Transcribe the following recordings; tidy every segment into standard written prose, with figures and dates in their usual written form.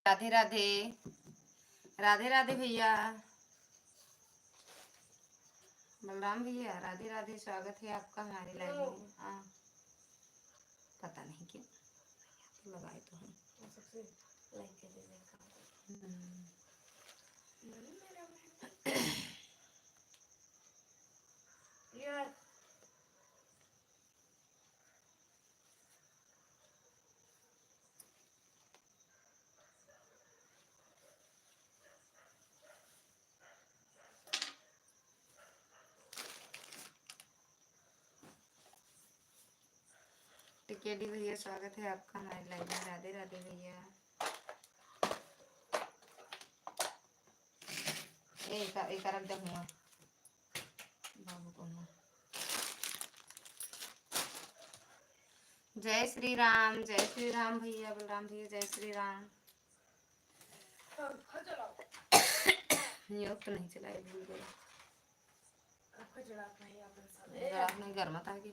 राधे राधे। राधे राधे भैया। बलराम भैया राधे राधे, स्वागत है आपका हमारे लाइव में। हाँ, पता नहीं क्यों लगाए तो हम सबसे लाइक के दे यार। टिकेडी भैया स्वागत है आपका हमारे लाइव में। राधे राधे भैया। एक रख दे हुआ बाबू को। जय श्री राम भैया, बलराम भैया जय श्री राम। योग तो नहीं चलाए, भूल गए। आपने घर मत आगे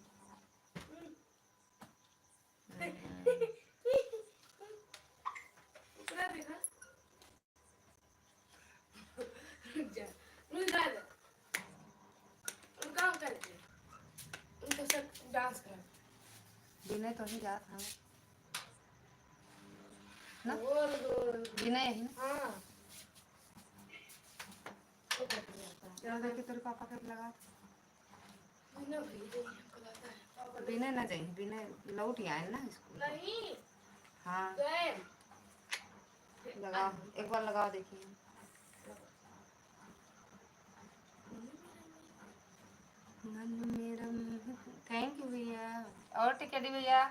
डांस कर बिना तो नहीं जात हम ना बिना यही ना। हाँ चल देखिए तेरे पापा कब लगा बिना ना जाए, बिना लौट आए ना स्कूल नहीं। हाँ लगाओ, एक बार लगाओ देखिए। मन मेरा थैंक यू भैया। और टिकटी भैया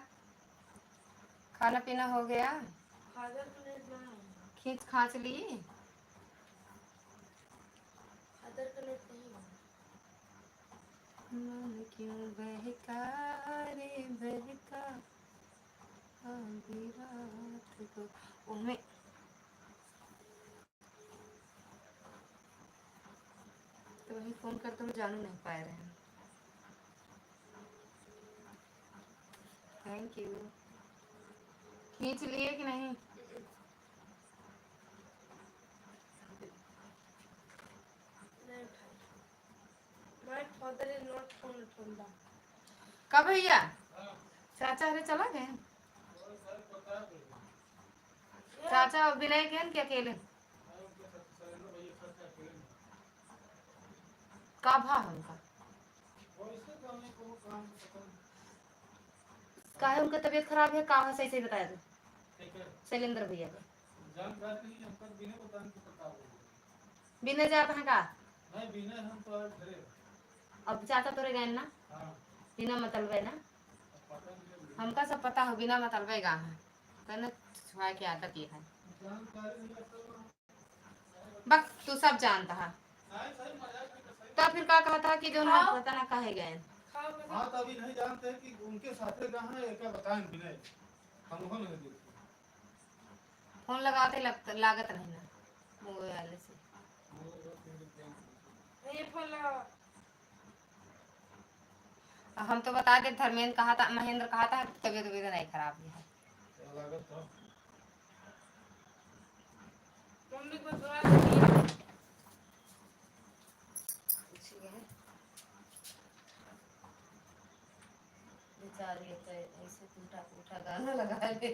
खाना पीना हो गया? खींच खांच ली? मन क्यों बहका रे बहका आधी रात को उनमें तो वही फोन करते हुए जानू नहीं पा रहे हैं। Thank you. खींच लिए कि नहीं? कब भैया? चाचा अरे चला गए चाचा विनय गए क्या अकेले? का भा उनका का है? उनका तबीयत खराब है? का सही सही बताया था शैलेंद्र भैया का। बिना जाता है का? अब चाचा तोरे गए ना बिना मतलब है ना। हमका सब पता हो, बिना मतलब है गाँव है कहना छुआ की आदत ये है। बस तू सब जानता है तो फिर का कहा था कि जो ना पता ना कहे गए। हाँ तो अभी नहीं जानते कि उनके साथ कहाँ है, क्या बताएं बिना हम नहीं फोन लगाते लागत नहीं ना मोबाइल से। हम तो बता दे धर्मेंद्र कहा था, महेंद्र कहा था तबीयत नहीं खराब है। बेचारी ऐसे टूटा फूटा गाना लगा ले।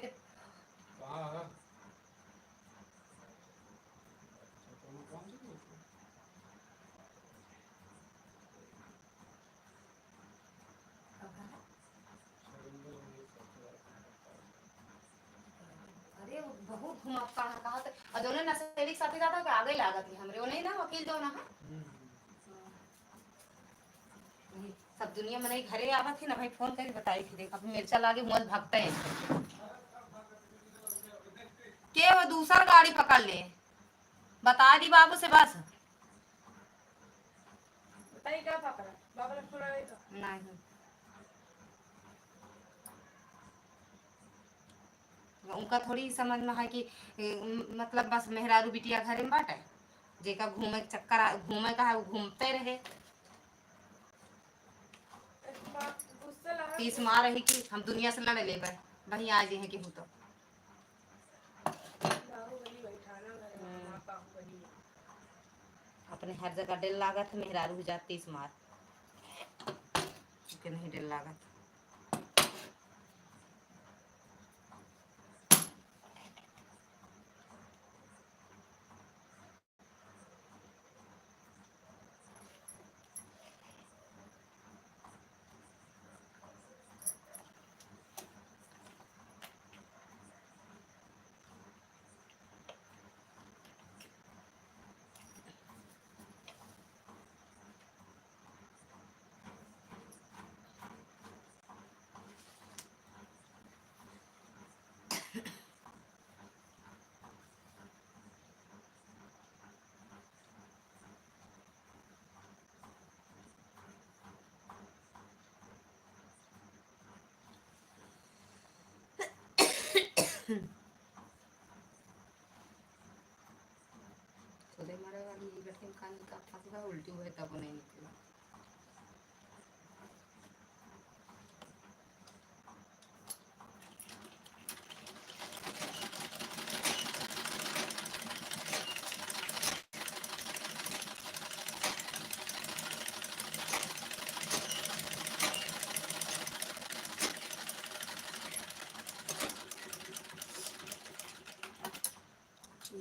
अरे बहुत घुमाता है कहा तो अदोने नसेड़ी साथी जाता के आगे लागत है हमरे वो नहीं ना वकील जो ना है। सब दुनिया में नहीं घरे आवत थी ना भाई, फोन करके बताई थी देख अभी मिर्चा लागे मत भागते हैं के वो दूसरा गाड़ी पकड़ ले। बता दी बाबू से बस बताइए क्या पकड़ा बाबू ने थोड़ा नहीं उनका थोड़ी समझ में है कि मतलब बस मेहरारू बिटिया घरे में बाटे जेका घूमे चक्कर घूमे का है वो घूमते रहे। तीस मार रही कि हम दुनिया से लड़ ले भाई आज हैं कि हूँ तो अपने हर जगह डेल लागत मेहरा रुक जाती मार के नहीं डेल लागत। सोदे मारे वाली बैठे कान का फंसा उल्टी हुए तब नहीं निकला।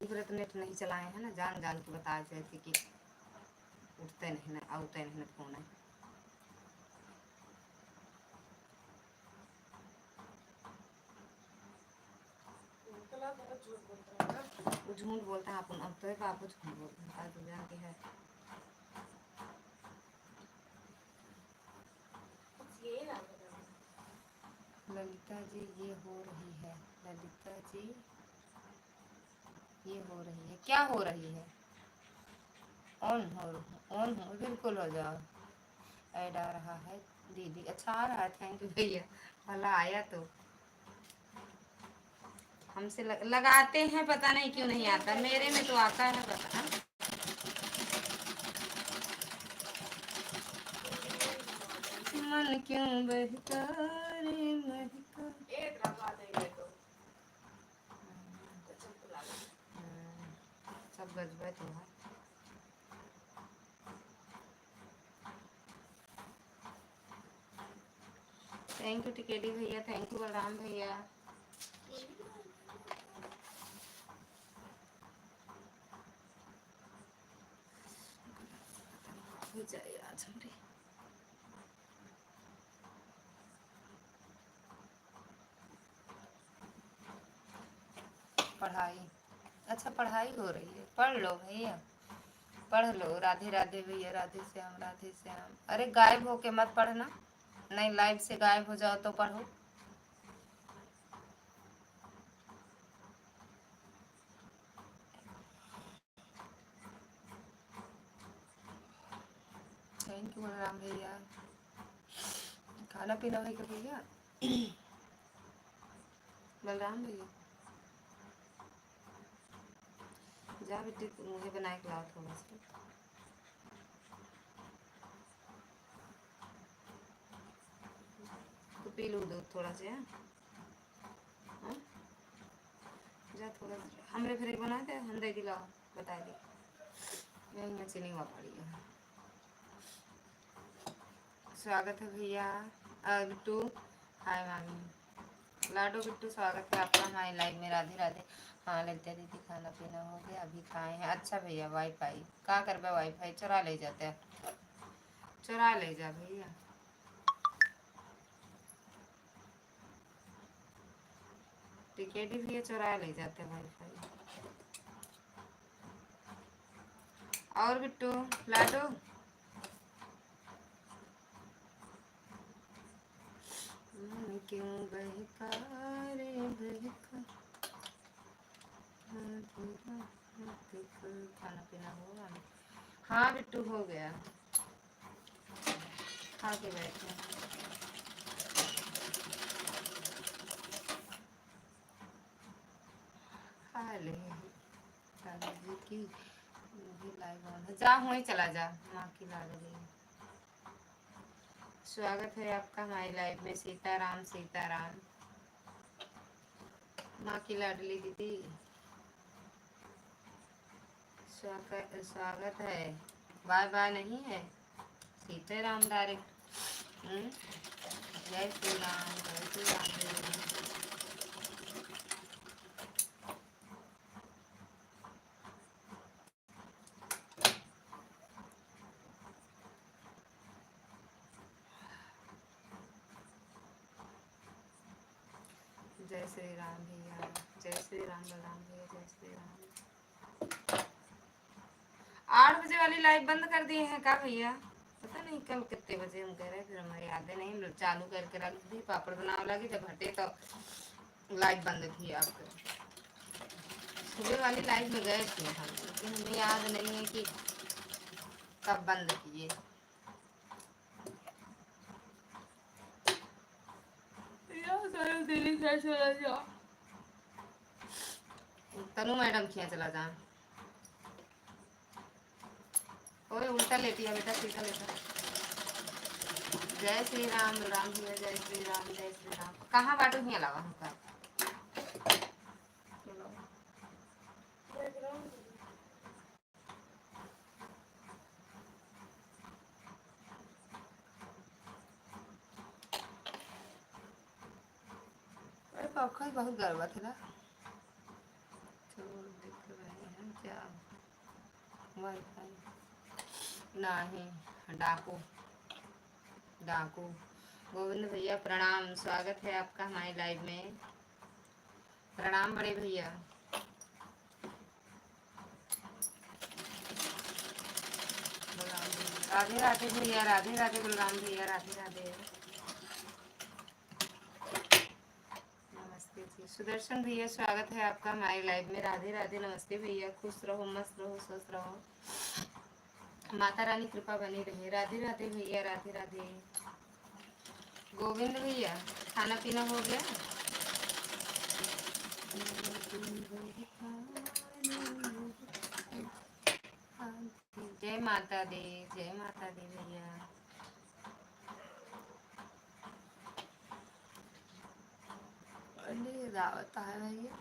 व्रत नेट नहीं चलाए हैं ना, जान जान के बताए थे कि उठते नहीं ना आउते नहीं ना फोन है। झूठ बोलता है अपन, अब तो है बाबू झूठ बोलता है तो जान के है। ललिता जी ये हो रही है, ललिता जी ये हो रही है, क्या हो रही है? ऑन हो बिल्कुल हो जाओ। ऐड आ रहा है दीदी, अच्छा आ रहा है, थैंक यू भैया। भला आया तो हमसे लगाते हैं, पता नहीं क्यों नहीं आता, मेरे में तो आता है पता। मन क्यों बहका रे महका, सब गजबे तो है। थैंक यू टिकेटी भैया, थैंक यू बलराम भैया। जाए आज हमरे पढ़ाई, अच्छा पढ़ाई हो रही है, पढ़ लो भैया पढ़ लो। राधे राधे भैया, राधे श्याम राधे श्याम। अरे गायब होके मत पढ़ना, नहीं लाइव से गायब हो जाओ तो पढ़ो। थैंक यू बलराम भैया। खाना पीना है क्या भैया? बलराम भैया जा बेटी, मुझे बना के लाओ थोड़ा सा, तो पी लो दूध थोड़ा सा। हाँ जा थोड़ा हमरे फिर बना दे, हम दे दिलाओ, बता दी यही में चीनी हुआ पड़ी है। स्वागत है भैया। बिट्टू हाय मामी, लाडो बिट्टू स्वागत है आपका हमारे लाइव में। राधे राधे। हाँ ललिता दीदी खाना पीना हो गया, अभी खाए हैं। अच्छा भैया वाईफाई क्या करबे, वाईफाई चुरा ले जाते हैं, चुरा ले जा भैया। टिकेट भी चुरा ले जाते वाईफाई। और बिट्टू लाडो मन क्यों बहका रे बहका, खाना पीना होगा। हाँ बिट्टू हो गया, खा के बैठे। खा ले दादाजी की भी लाइव ऑन है, जा वहीं चला जा। माँ की लाडली स्वागत है आपका हमारी लाइव में। सीताराम सीताराम। माँ की लाडली दीदी स्वागत है। बाय बाय नहीं है, सीताराम डायरेक्ट। जय श्री राम, जय श्री राम। जय श्री राम भैया, जय श्री राम बलराम भैया, जय श्री राम। 8 बजे वाली लाइव बंद कर दिए हैं क्या भैया? पता नहीं कल कितने बजे हम कह रहे, फिर हमें याद नहीं, चालू करके रख दी, पापड़ बनाने लगी जब हटे तो लाइव बंद थी आपको। सुबह वाली लाइव में गए थे हम, लेकिन हमें याद नहीं है कि कब बंद किए। तनु मैडम खिया चला जा। ओए उल्टा लेती है बेटा, सीधा लेता। जय श्री राम राम भैया, जय श्री राम, जय श्री राम। कहाँ बाटू ही अलावा हमका पंखा बहुत गड़बड़ था ना। दिख रहे हैं क्या? नहीं, डाकू डाकू। गोविंद भैया प्रणाम, स्वागत है आपका हमारे लाइव में। प्रणाम बड़े भैया। राधे राधे भैया, राधे राधे बलराम भैया, राधे राधे। नमस्ते जी सुदर्शन भैया, स्वागत है आपका हमारे लाइव में। राधे राधे, नमस्ते भैया, खुश रहो, मस्त रहो, स्वस्थ रहो, माता रानी कृपा बनी रहे। राधे राधे भैया, राधे राधे। गोविंद भैया खाना पीना हो गया? जय माता दी, जय माता दी भैया। दावत है भैया।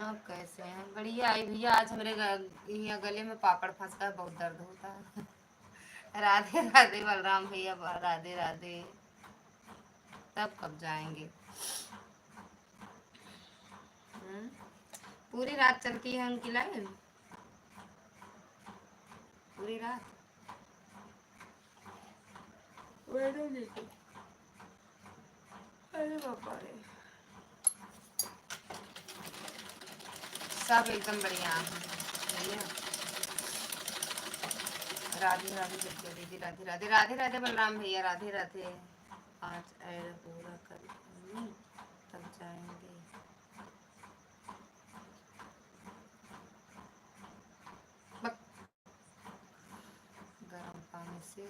आप कैसे हैं? बढ़िया आई भैया। आज हमारे यहाँ गले में पापड़ फंस का बहुत दर्द होता है। राधे राधे बलराम भैया, राधे राधे। तब कब जाएंगे? पूरी रात चलती है उनकी लाइन, पूरी रात। अरे बाबा रे, सब एकदम बढ़िया भैया। राधे राधे दीदी, राधे राधे, राधे राधे बलराम भैया, राधे राधे। आज पूरा कर तब जाएंगे। गर्म पानी से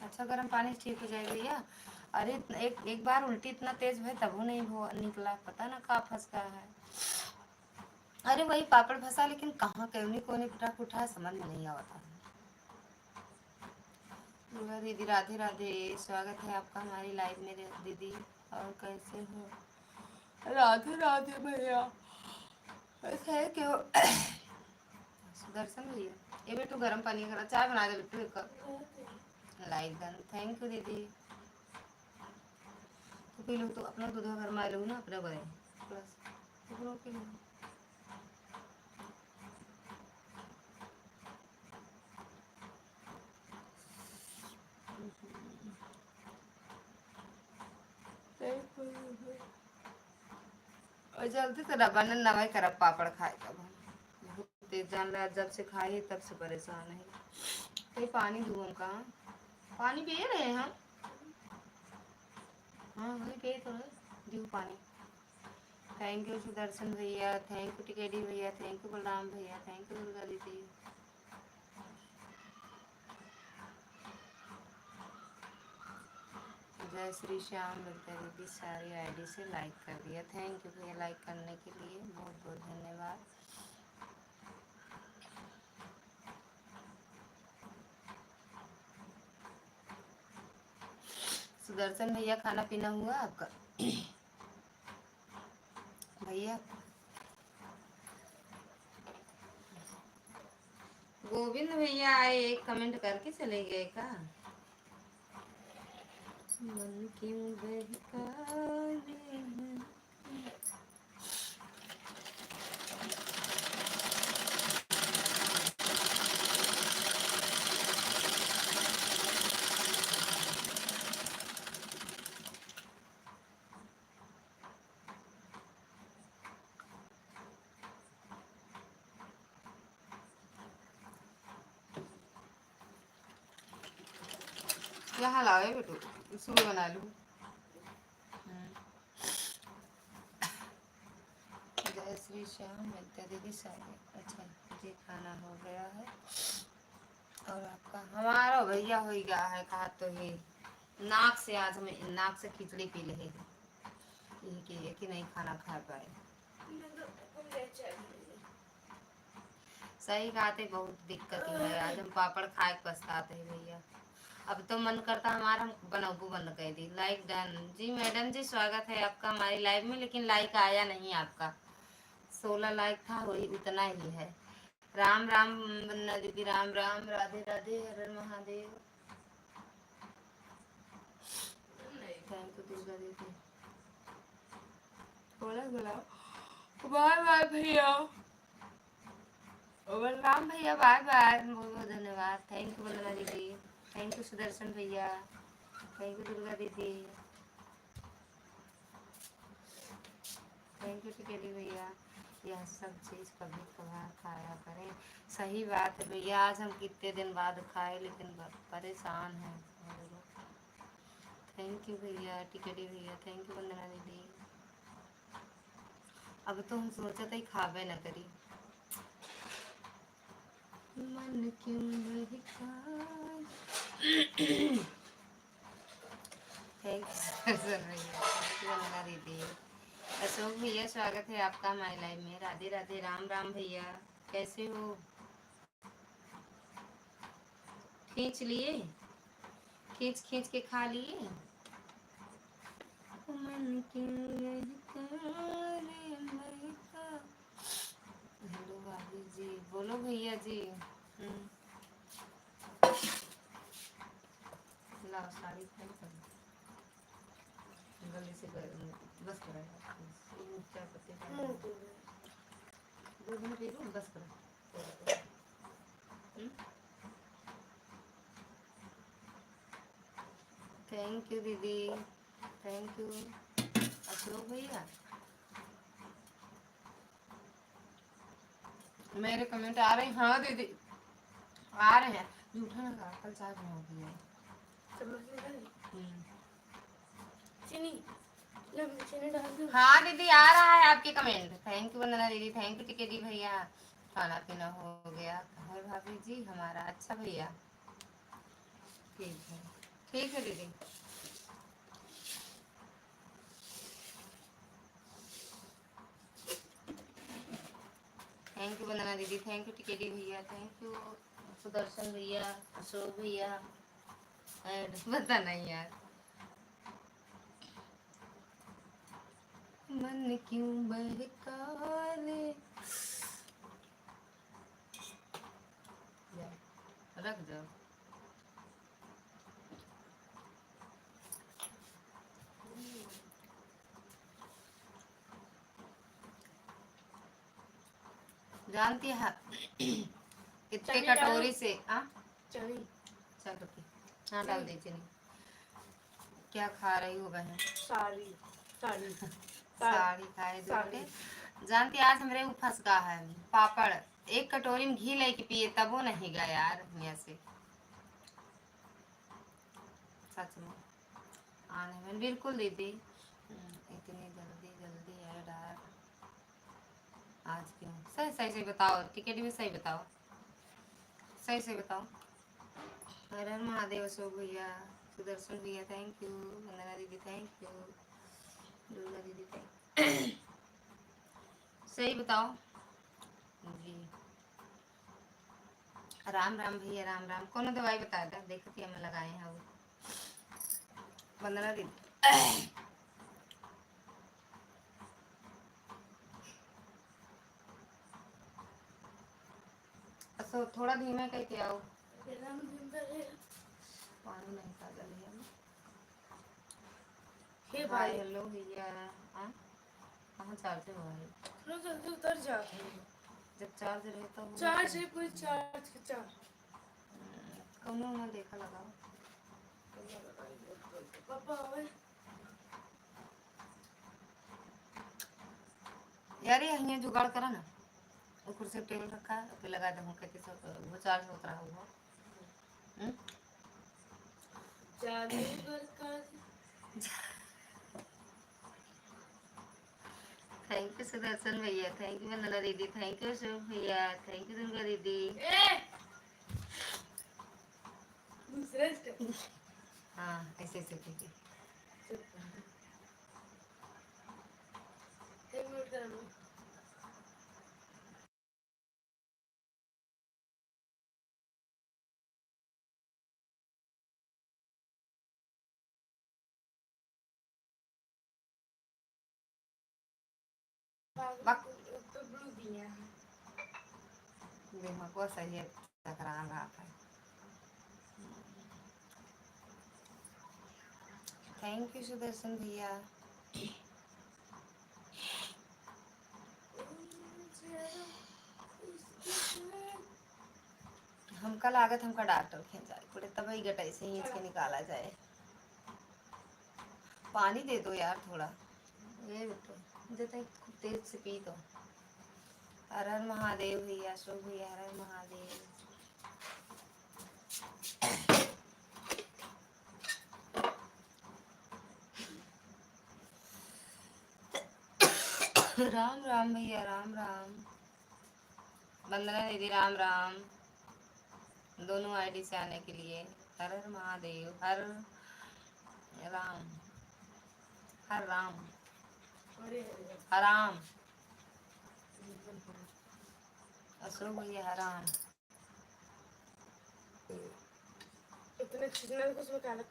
अच्छा, गर्म पानी ठीक हो जाएगा भैया। अरे एक बार उल्टी इतना तेज हुई तब वो नहीं निकला, पता ना कहाँ फंस गया है। अरे वही पापड़ फंसा, लेकिन कहाँ कोने कोने फटाक उठा, समझ में नहीं आता। दीदी राधे राधे, स्वागत है आपका हमारी लाइव में दीदी। और कैसे हो? राधे राधे भैया, थैंक यू। सुदर्शन भैया ये बेटू गर्म पानी करा, चाय बना दे बेटू एक लाइक डन। थैंक यू दीदी। तो पी लो, तो अपना दूध घर में लो ना, अपने बने प्लस पी लो। और जल्दी से रबन नवाई करब पापड़ खाए कब बहुत तेज जान रहा, जब से खाए तब से परेशान है। कहीं पानी दूँ हम? कहाँ पानी पिए रहे हैं हम? हाँ वही पिए तो है, दूँ पानी। थैंक यू सुदर्शन भैया, थैंक यू टिकेडी भैया, थैंक यू बलराम भैया, थैंक यू दुर्गा दीदी। जय श्री श्याम लगता दीदी, सारी आईडी से लाइक कर दिया। थैंक यू भैया लाइक करने के लिए, बहुत बहुत धन्यवाद। सुदर्शन भैया खाना पीना हुआ आपका? भैया गोविंद भैया आए, एक कमेंट करके चले गए का? मन क्यों बहकाने हैं। यहाँ लाओ बेटू, सुबह बना लूँ। जय श्री श्याम मिलता दीदी सारे। अच्छा जी, खाना हो गया है और आपका? हमारा भैया हो गया है, कहा तो ही नाक से, आज हम नाक से खिचड़ी पी ले कि नहीं खाना खा पाए। सही खाते, बहुत दिक्कत है। आज हम पापड़ खाए पछताते हैं भैया। अब तो मन करता हमारा हम बनाबू बंद कर दी। लाइक डन जी मैडम जी, स्वागत है आपका हमारी लाइव में, लेकिन लाइक आया नहीं आपका। 16 लाइक था, वही उतना ही है। राम राम बन्ना दीदी, राम राम, राधे राधे, हर हर महादेव। थैंक यू दुर्गा दीदी। बोला बोला बाय बाय भैया, राम भैया बाय बाय, बहुत बहुत धन्यवाद। थैंक यू वंदना दीदी, थैंक यू सुदर्शन भैया, थैंक यू दुर्गा दीदी, थैंक यू टिकेली भैया। यह सब चीज़ कभी कभार खाया करें। सही बात है भैया, आज हम कितने दिन बाद खाए, लेकिन परेशान हैं। थैंक यू भैया टिकेली भैया, थैंक यू वंदना दीदी। अब तो हम सोचा था खावे न करी। मन क्यों थैंक यू वंदना दीदी। अशोक भैया स्वागत है आपका हमारे लाइव में। राधे राधे, राम राम भैया, कैसे हो? खींच लिए, खींच खींच के खा लिए। हेलो भाभी जी, बोलो भैया जी। लाओ साड़ी पहन कर गले से बस करा चाय पत्ती दूध में पी लो, बस करा। थैंक यू दीदी, थैंक यू अशोक भैया। मेरे कमेंट आ रहे हैं? हाँ दीदी आ रहे हैं। झूठा ना कहा, कल चाय बना दी है। हाँ दीदी आ रहा है आपके कमेंट। थैंक यू वंदना दीदी, थैंक यू टिकेटी भैया। खाना पीना हो गया है भाभी जी हमारा? अच्छा भैया ठीक है दीदी। थैंक यू वंदना दीदी, थैंक यू टिकेटी भैया, थैंक यू सुदर्शन भैया, अशोक भैया। पता नहीं यार, मन क्यों बहकाने। रख दो। जानती है कितने कटोरी से? हाँ डाल दीजिए। क्या खा रही हो बहन? साड़ी साड़ी साड़ी खाए दूसरे। जानती आज हमरे वो फंस गया है पापड़। एक कटोरी में घी लेके पिए तब वो नहीं गया यार यहाँ से, सच में आने में। बिल्कुल दीदी, इतनी जल्दी जल्दी ऐड आज क्यों? सही सही से बताओ, टिकट भी सही बताओ, सही से बताओ। हर हर महादेव। अशोक भैया, सुदर्शन भैया थैंक यू, वंदना दीदी थैंक यू, दुर्गा दीदी थैंक सही बताओ जी। राम राम भैया, राम राम। कौन दवाई बता था? देखती हमें लगाए हैं वो वंदना दीदी। अशोक थोड़ा धीमे करके आओ। पानी नहीं था जल्दी। हे भाई हेलो भैया। कहाँ चार्जर हो भाई? थोड़ा जल्दी उतर जाते हैं जब चार्ज रहता है। चार्ज है कोई चार्ज के चार्ज कौन ना देखा लगाओ। पापा यार ये यहाँ जुगाड़ करा ना। वो कुर्सी पे टेबल रखा है फिर लगा दे कहते सब वो चार्ज होता रहा हुआ। थैंक यू सुदर्शन भैया, थैंक यू वंदना दीदी, थैंक यू शिव भैया, थैंक यू दुर्गा दीदी। हाँ ऐसे ऐसे ठीक है। दिमाग को सही है टकरान रहा था। थैंक यू सुदर्शन भैया। हमका लागत हमका डॉक्टर खींचाए पड़े तब ही गटाई से खींच के निकाला जाए। पानी दे दो यार थोड़ा। ये बेटो जैसे खूब तेज से पी दो। हर हर महादेव भैया, शो भैया, हर हर महादेव। राम राम भैया, राम राम। वंदना दीदी राम राम। दोनों आईडी से आने के लिए हर हर महादेव। हर राम हर राम हराम। अशोक भैया हराम। इतने सिग्नल कुछ में काला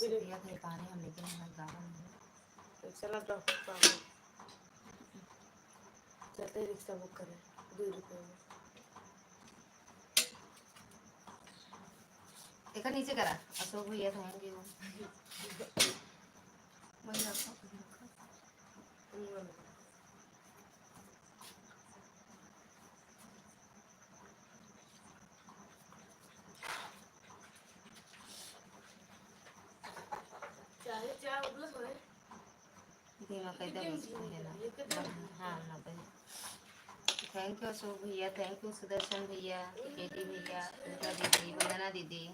पिया थे पानी हम लेकिन हमारे ज़्यादा नहीं। चला डॉक्टर पानी चलते रिक्शा बुक करें 2 रुपये में। एक नीचे करा अशोक भैया थैंक यू। वही रखो धीमा कर हाँ ना भाई। थैंक यू अशोक भैया, थैंक यू सुदर्शन भैया, केटी भैया, दुर्गा दीदी, वंदना दीदी।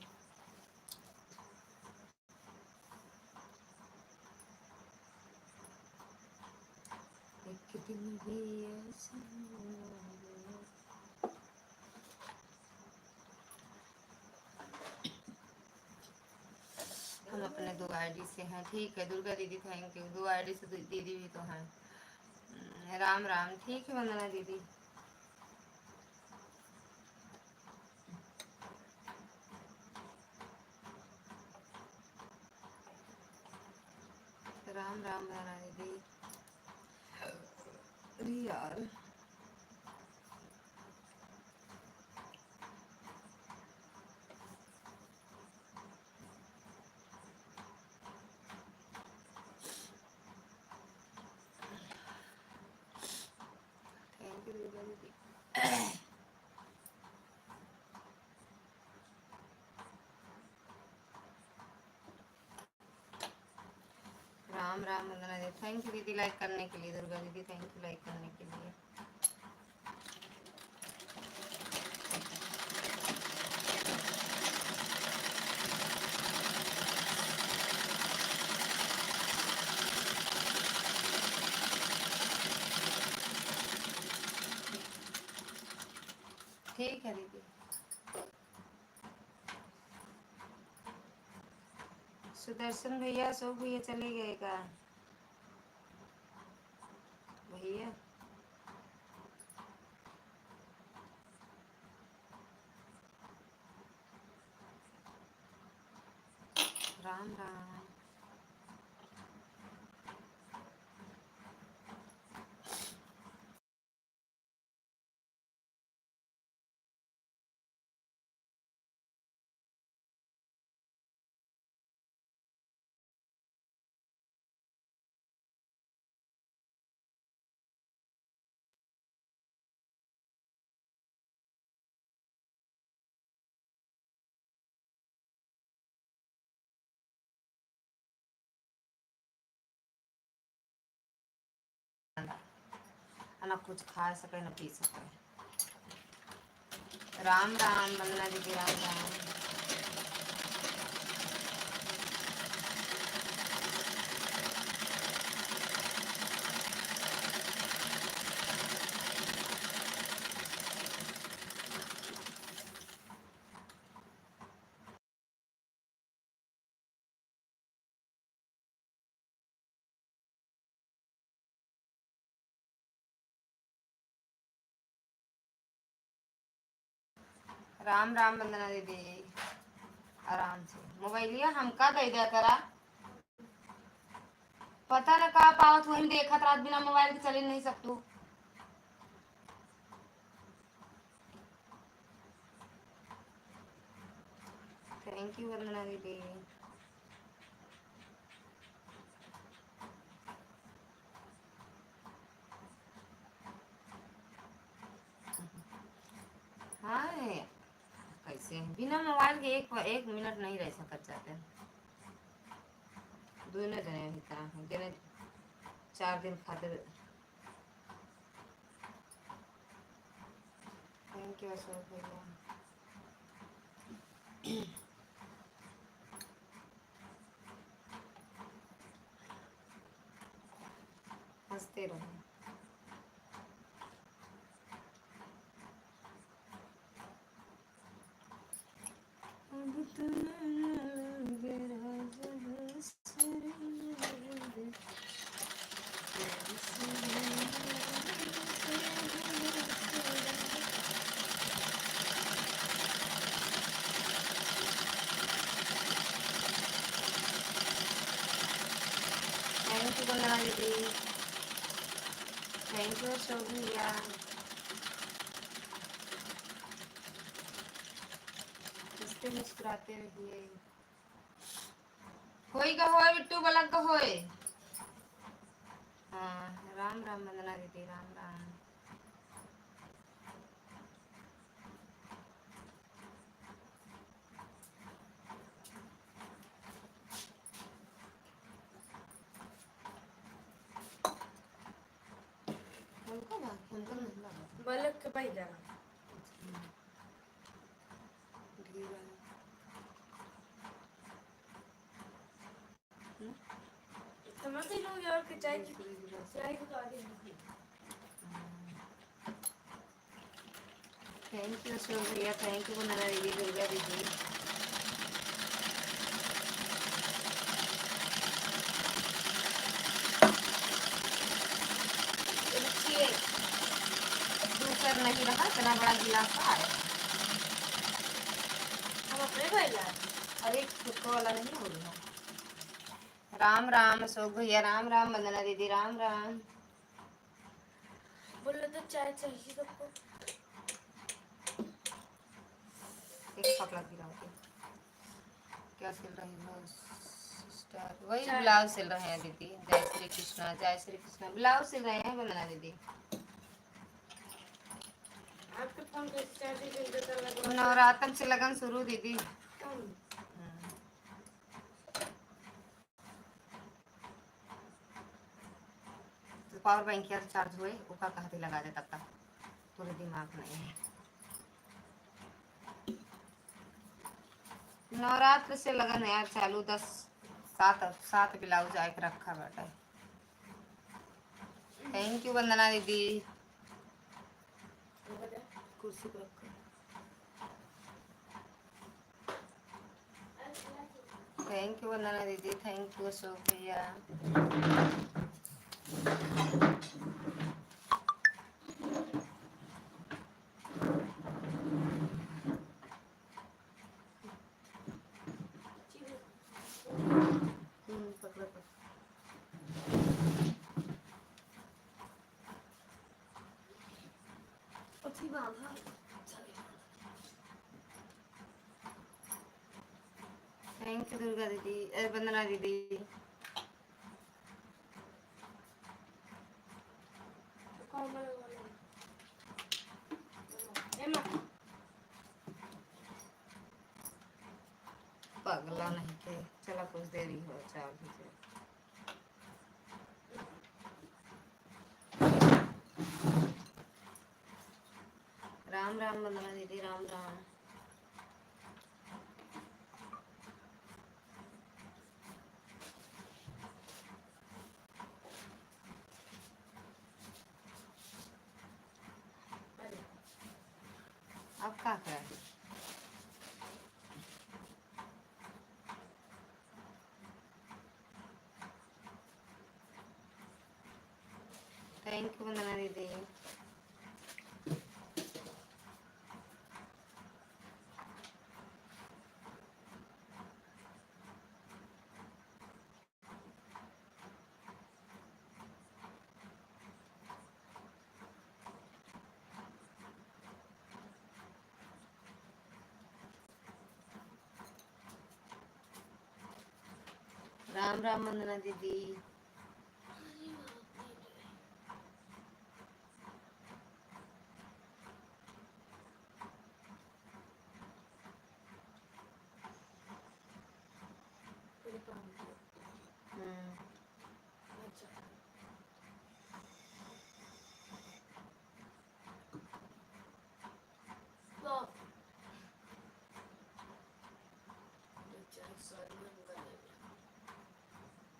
हम अपने 2 आईडी से हैं। ठीक है दुर्गा दीदी थैंक यू। 2 आईडी से दीदी भी तो हैं। राम राम। ठीक है वंदना दीदी। राम राम वंदना दीदी। यार थैंक यू दुर्गा दीदी। राम राम वंदना दीदी। थैंक यू दीदी लाइक करने के लिए। दुर्गा दीदी थैंक यू लाइक करने के लिए। ठीक है दीदी। सुदर्शन भैया सो भैया चले गए का भैया। राम राम। ना कुछ खा सके ना पी सके। राम राम वंदना दीदी, राम राम। राम राम वंदना दीदी, आराम से मोबाइलिया हमका दे दिया करा। पता न का पावत वही देखत रात बिना मोबाइल के चले नहीं सकतू। थैंक यू वंदना दीदी। हाँ कैसे बिना मोबाइल के एक मिनट नहीं रह सकत जाते। दोनों जने जने 4 दिन खातिर। थैंक यू अशोक भैया। हंसते रहो। थैंक यू वंदना दीदी, थैंक यू अशोक भैया। हंसते मुस्कुराते रहिए। होई का होए बिट्टू बलक का होए। हाँ राम राम वंदना दीदी, राम राम। बलक के पाई जा समझ ही लो यार कि चाय की तो आगे थैंक यू अशोक भैया, थैंक यू वंदना दीदी, दुर्गा दीदी। दूसर नहीं रहा इतना बड़ा गिलास है। हम अपने भाई ला अरे खुद को वाला नहीं हो रहा। राम राम अशोक भैया, राम राम वंदना दीदी, राम राम। बोलो तो चाय चाहिए सबको। एक कपड़ा गिरा होते क्या सिल रही हो स्टार? वही ब्लाउज सिल रहे हैं दीदी। जय श्री कृष्णा, जय श्री कृष्णा। ब्लाउज सिल रहे हैं वंदना दीदी। आपके फोन पे चार्जिंग कर देता लगा। नवरात्र से लगन शुरू दीदी। तो पावर बैंक यार चार्ज हुए ऊपर कहते लगा दे तब तक पूरे दिमाग नहीं है। नवरात्र से लगन है यार चालू। 7 ब्लाउज आके रखा बेटा। थैंक यू वंदना दीदी। कुर्सी पर रखो। थैंक यू वंदना दीदी, थैंक यू अशोक भैया। राखी बांधा थैंक यू दुर्गा दीदी, वंदना दीदी। पगला नहीं के चला कुछ देरी हो चार बजे। राम राम वंदना दीदी, राम राम। अब क्या कर थैंक यू वंदना दीदी। राम राम वंदना दीदी।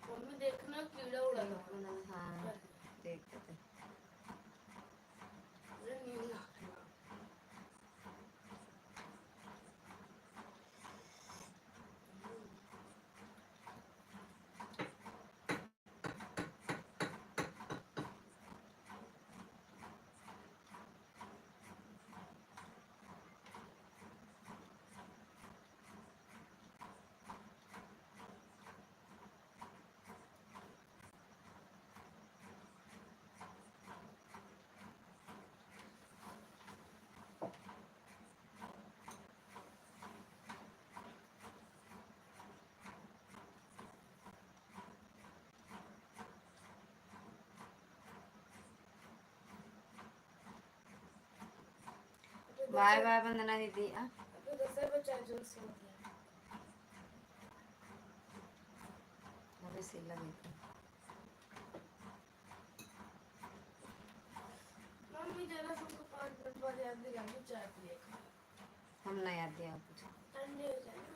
मम्मी देखना कीड़ा उड़ा था। हाँ देखते थे। मुझे नींद आ रही है। बाय बाय वंदना दीदी। अभी 10 बजे जो सो गया। अभी सिला देखो। मम्मी जरा सबको 5 मिनट बाद याद दिलानी चाय पिए का। हम नहीं याद दिया कुछ। ठंडे हो जाए ना।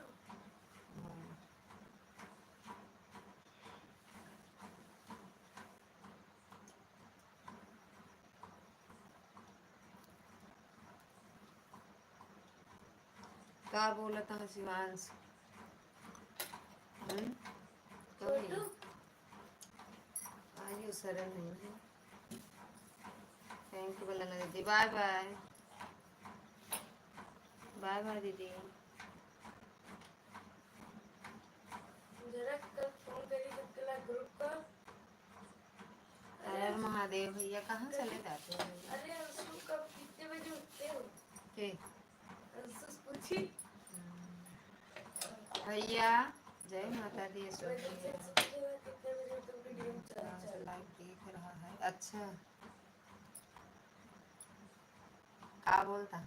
क्या बोला था शिवांश? छोटू आयु सरल नहीं है। थैंक यू वंदना दीदी। Bye bye. बाय बाय दीदी। जरा कल फोन करी कल ग्रुप का। अरे महादेव भैया कहाँ चले जाते हो? अरे अंशु कब कितने बजे उठते हो? के अंशु पूछी। भैया जय माता दी। कितने बजे तो वीडियो लाइव देख रहा है। अच्छा क्या बोलता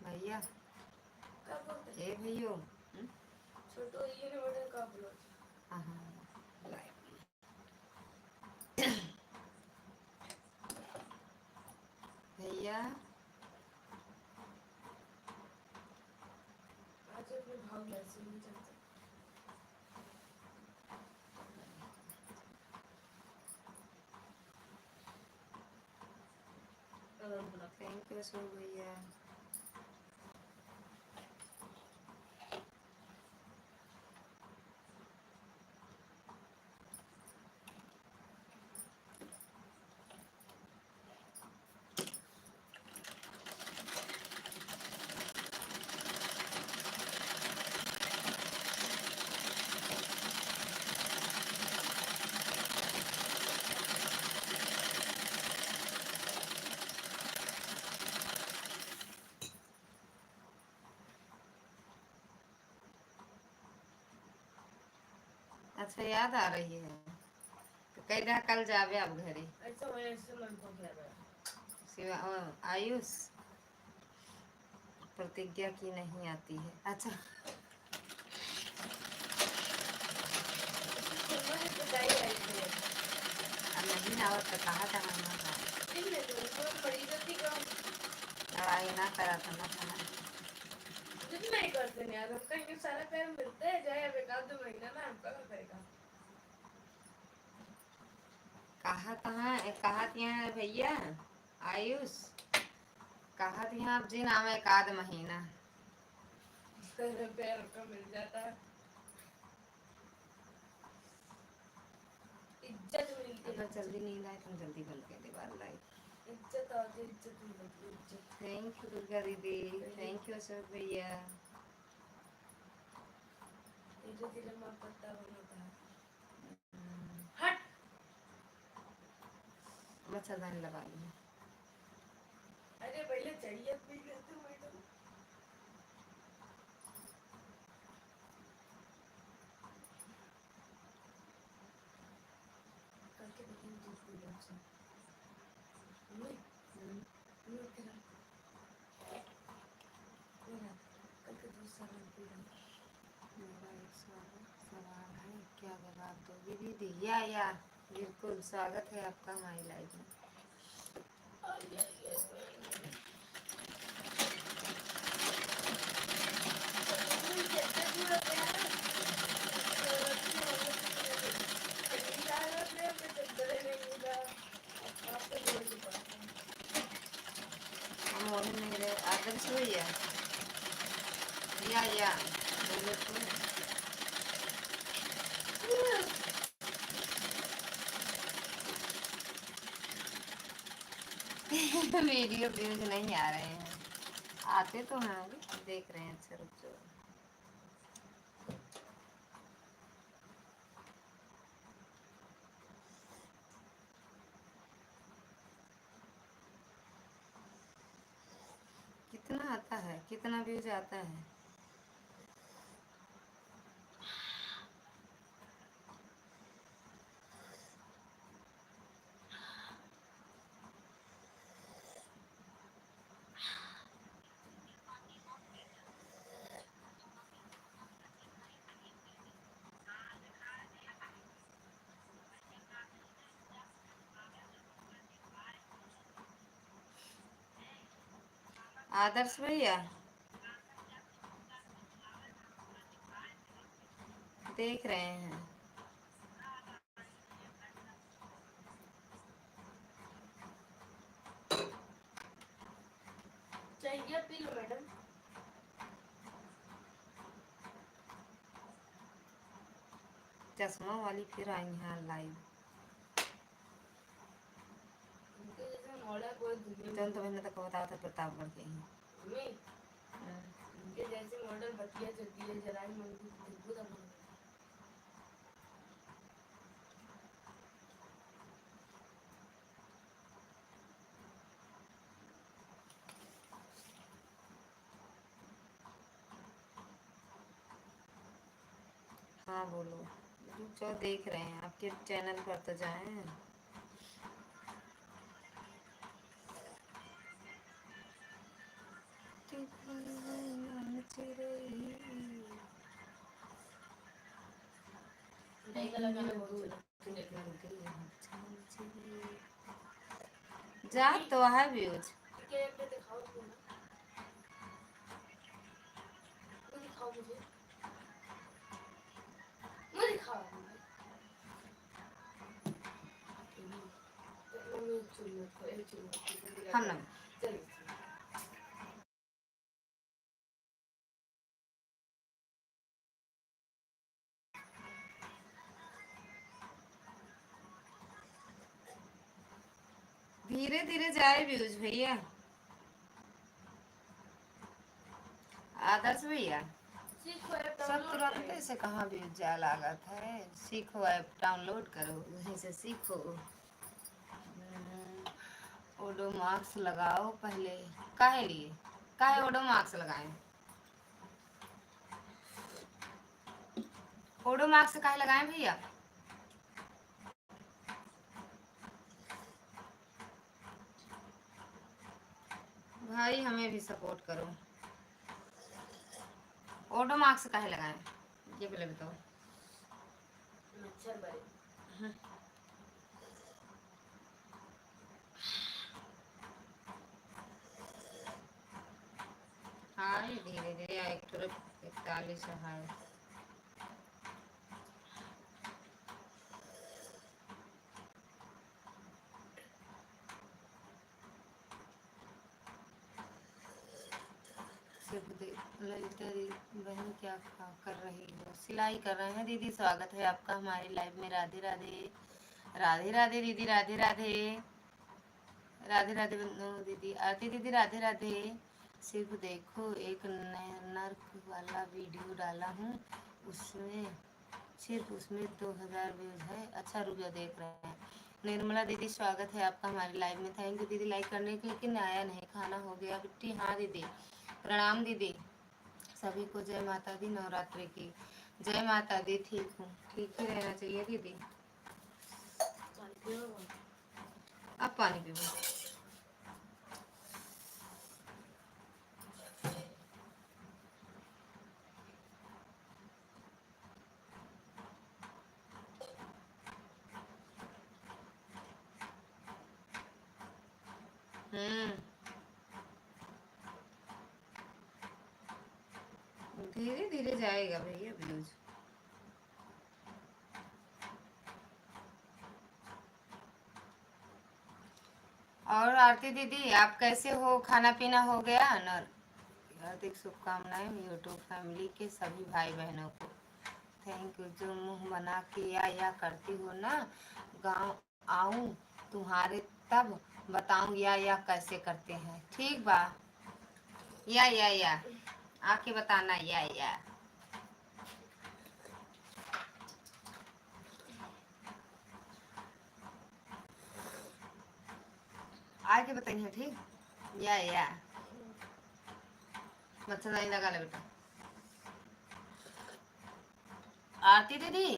भैया? क्या बोलते? ए भैयो छोटो ये ने बड़े का बोलो। भैया आज अपने भाव कैसे नहीं जाते। थैंक यू सो भैया। अच्छा याद आ रही है तो कह रहा कल जावे अब घरे शिवा आयुष प्रतिज्ञा की नहीं आती है। अच्छा नहीं आवत तो कहा था लड़ाई ना करा था ना था नहीं करते यार हमका ये सारा टाइम मिलते है जाए अब 1-2 महीना ना हमका क्या करेगा कहा यहाँ भैया आयुष कहा यहाँ आप जी नाम 1-2 महीना पैर का मिल जाता है इज्जत मिलती है जल्दी नींद आए तुम जल्दी बंद कर दे बार लाइट इज्जत आती है इज्जत मिलती है इज्जत थैंक यू दुर्गा दीदी थैंक यू अशोक भैया धीरे धीरे माँ पत्ता बनाता है हट मच्छरदानी लगा ली अरे पहले चाहिए पी लेते मैडम करके देखेंगे दूध पी लो अच्छा नहीं नहीं करा करके दूध सारा पी लो मेरा एक सवाल है क्या जवाब दोगी दीदी या बिल्कुल स्वागत है आपका हमारी लाइफ में मोहन मेरे आदर्श भैया या बोलो तो वीडियो व्यूज नहीं आ रहे हैं आते तो हैं देख रहे हैं अच्छा रुक जाओ कितना आता है कितना व्यूज आता है आदर्श भैया देख रहे हैं चाहिए पी लो मैडम चश्मा वाली फिर आई हैं लाइव उनके जैसे मॉडल कोई दुनिया जन तो मैंने तक बताया था प्रतापगढ़ के ही में उनके जैसे मॉडल बतिया चलती है जरा ही मन को देखो तब हाँ बोलो जो देख रहे हैं आपके चैनल पर तो जाएं जा तो है व्यूज दिखाओ मुझे दिखाओ हम ना धीरे धीरे जाए व्यूज भैया आदर्श भैया सब तुरंत से कहाँ व्यूज जा लागत है सीखो ऐप डाउनलोड करो वहीं से सीखो ओडोमॉक्स लगाओ पहले काहे लिए काहे ओडोमॉक्स लगाएं ओडो मार्क्स काहे लगाए भैया? भाई हमें भी सपोर्ट करो। ओडो मार्क्स काहे लगाए ये पहले बताओ। हाँ धीरे धीरे 41 है। ललिता बहन क्या कर रही हो? सिलाई कर रहे हैं दीदी। स्वागत है आपका हमारी लाइव में। राधे राधे। राधे राधे दीदी। राधे राधे। राधे राधे दीदी। आरती दीदी राधे राधे। सिर्फ देखो एक नर्क वाला वीडियो डाला हूँ, उसमें सिर्फ उसमें 2000 व्यूज है। अच्छा रुक जाओ देख रहे हैं। निर्मला दीदी स्वागत है आपका हमारे लाइव में। थैंक यू दीदी लाइक करने के लिए। लेकिन आया नहीं। खाना हो गया बिट्टी? हाँ दीदी। प्रणाम दीदी। सभी को जय माता दी। नवरात्रि की जय माता दी। ठीक हूँ। ठीक ही रहना चाहिए दीदी। अब पानी पीओ। धीरे धीरे जाएगा भैया व्यूज। और आरती दीदी आप कैसे हो? खाना पीना हो गया? नर हार्दिक शुभकामनाएं यूट्यूब फैमिली के सभी भाई बहनों को। Thank you. जो मुंह बना के या करती हो ना, गांव आऊं तुम्हारे तब बताऊं या कैसे करते हैं। ठीक बा। या आके बताना या आके बताइए। ठीक या मच्छरदानी लगा ले बेटा। आरती दीदी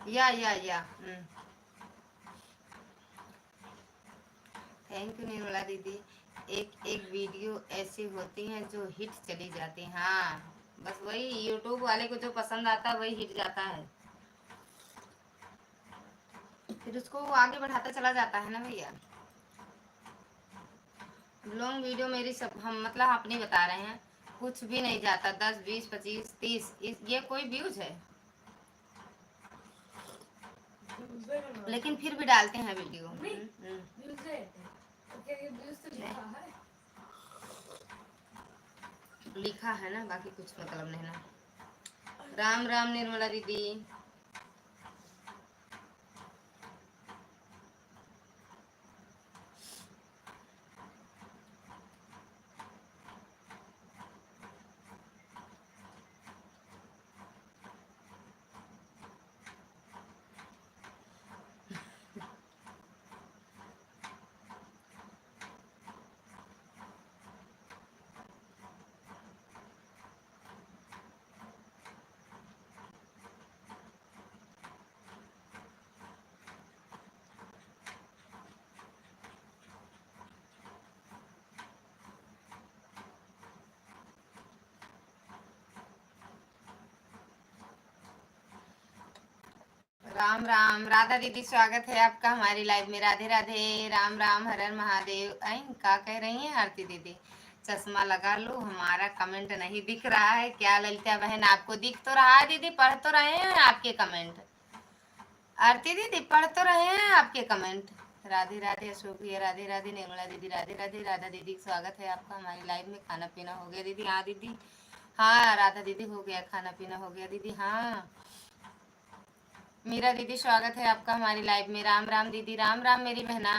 या थैंक यू निर्मला दीदी। एक एक वीडियो ऐसी होती हैं जो हिट चली जाती हैं। हाँ बस वही यूट्यूब वाले को जो पसंद आता है वही हिट जाता है, फिर उसको आगे बढ़ाता चला जाता है ना भैया। लॉन्ग वीडियो मेरी सब हम मतलब अपनी बता रहे हैं, कुछ भी नहीं जाता। 10 20 25 30 ये कोई व्यूज है, लेकिन फिर भी डालते हैं वीडियो। लिखा है ना, बाकी कुछ मतलब नहीं ना। राम राम निर्मला दीदी। राम राम राधा दीदी स्वागत है आपका हमारी लाइव में। राधे राधे। राम राम हर हर महादेव। क्या कह रही हैं आरती दीदी? चश्मा लगा लो, हमारा कमेंट नहीं दिख रहा है क्या? ललिता बहन आपको दिख तो रहा है दीदी, पढ़ तो रहे हैं आपके कमेंट। आरती दीदी पढ़ तो रहे हैं आपके कमेंट। राधे राधे अशोक भैया राधे राधे। निर्मला दीदी राधे राधे। राधा दीदी स्वागत है आपका हमारी लाइव में। खाना पीना हो गया दीदी? हाँ दीदी। हाँ राधा दीदी हो गया, खाना पीना हो गया दीदी। हाँ मीरा दीदी स्वागत है आपका हमारी लाइव में। राम राम दीदी। राम राम मेरी बहना।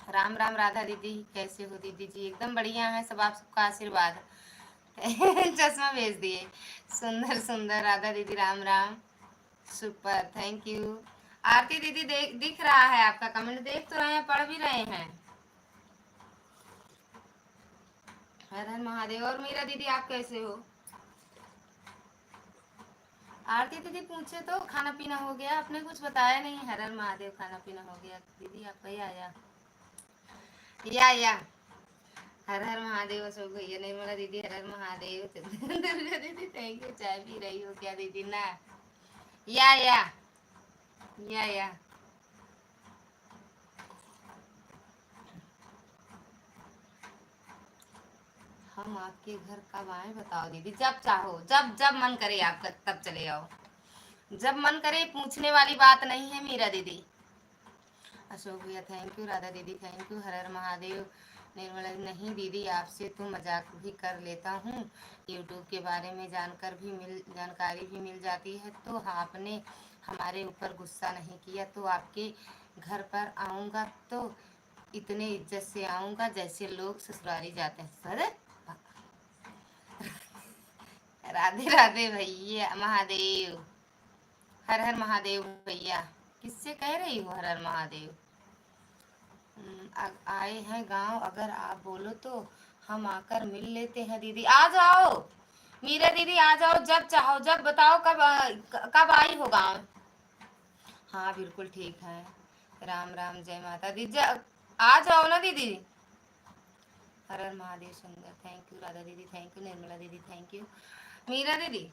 राम राम राधा दीदी कैसे हो दीदी जी? एकदम बढ़िया है सब, आप सबका आशीर्वाद। चश्मा भेज दिए। सुंदर सुंदर राधा दीदी Ram Ram. Super thank you. Aarti दीदी दिख रहा है आपका कमेंट, देख तो रहे हैं, पढ़ भी रहे हैं। हर हर महादेव। और मीरा दीदी आप कैसे हो? आरती दीदी पूछे तो खाना पीना हो गया, आपने कुछ बताया नहीं। हर हर महादेव, खाना पीना हो गया दीदी आपका? या हर हर महादेव। अशोक भैया, निर्मला दीदी हर हर महादेव। दुर्गा दीदी थैंक यू। चाय पी रही हो क्या दीदी? ना या हम आपके घर कब आए बताओ दीदी? जब चाहो, जब जब मन करे आपका तब चले आओ, जब मन करे। पूछने वाली बात नहीं है मीरा दीदी। अशोक भैया थैंक यू। राधा दीदी थैंक यू। हर हर महादेव। निर्मला नहीं दीदी, आपसे तो मजाक भी कर लेता हूँ, यूट्यूब के बारे में जानकारी भी मिल जाती है। तो आपने हमारे ऊपर गुस्सा नहीं किया तो आपके घर पर आऊँगा तो इतने इज्जत से आऊँगा जैसे लोग ससुराली जाते हैं। सर राधे राधे भैया महादेव। हर हर महादेव भैया। किससे कह रही हो हर हर महादेव? आए हैं गांव, अगर आप बोलो तो हम आकर मिल लेते हैं दीदी। आ जाओ मीरा दीदी, आ जाओ जब चाहो, जब बताओ कब आई हो गांव। हाँ बिल्कुल ठीक है। राम राम, जय माता दी। आ जाओ ना दीदी। हर हर महादेव सुंदर थैंक यू। राधा दीदी थैंक यू। निर्मला दीदी थैंक यू। मीरा दीदी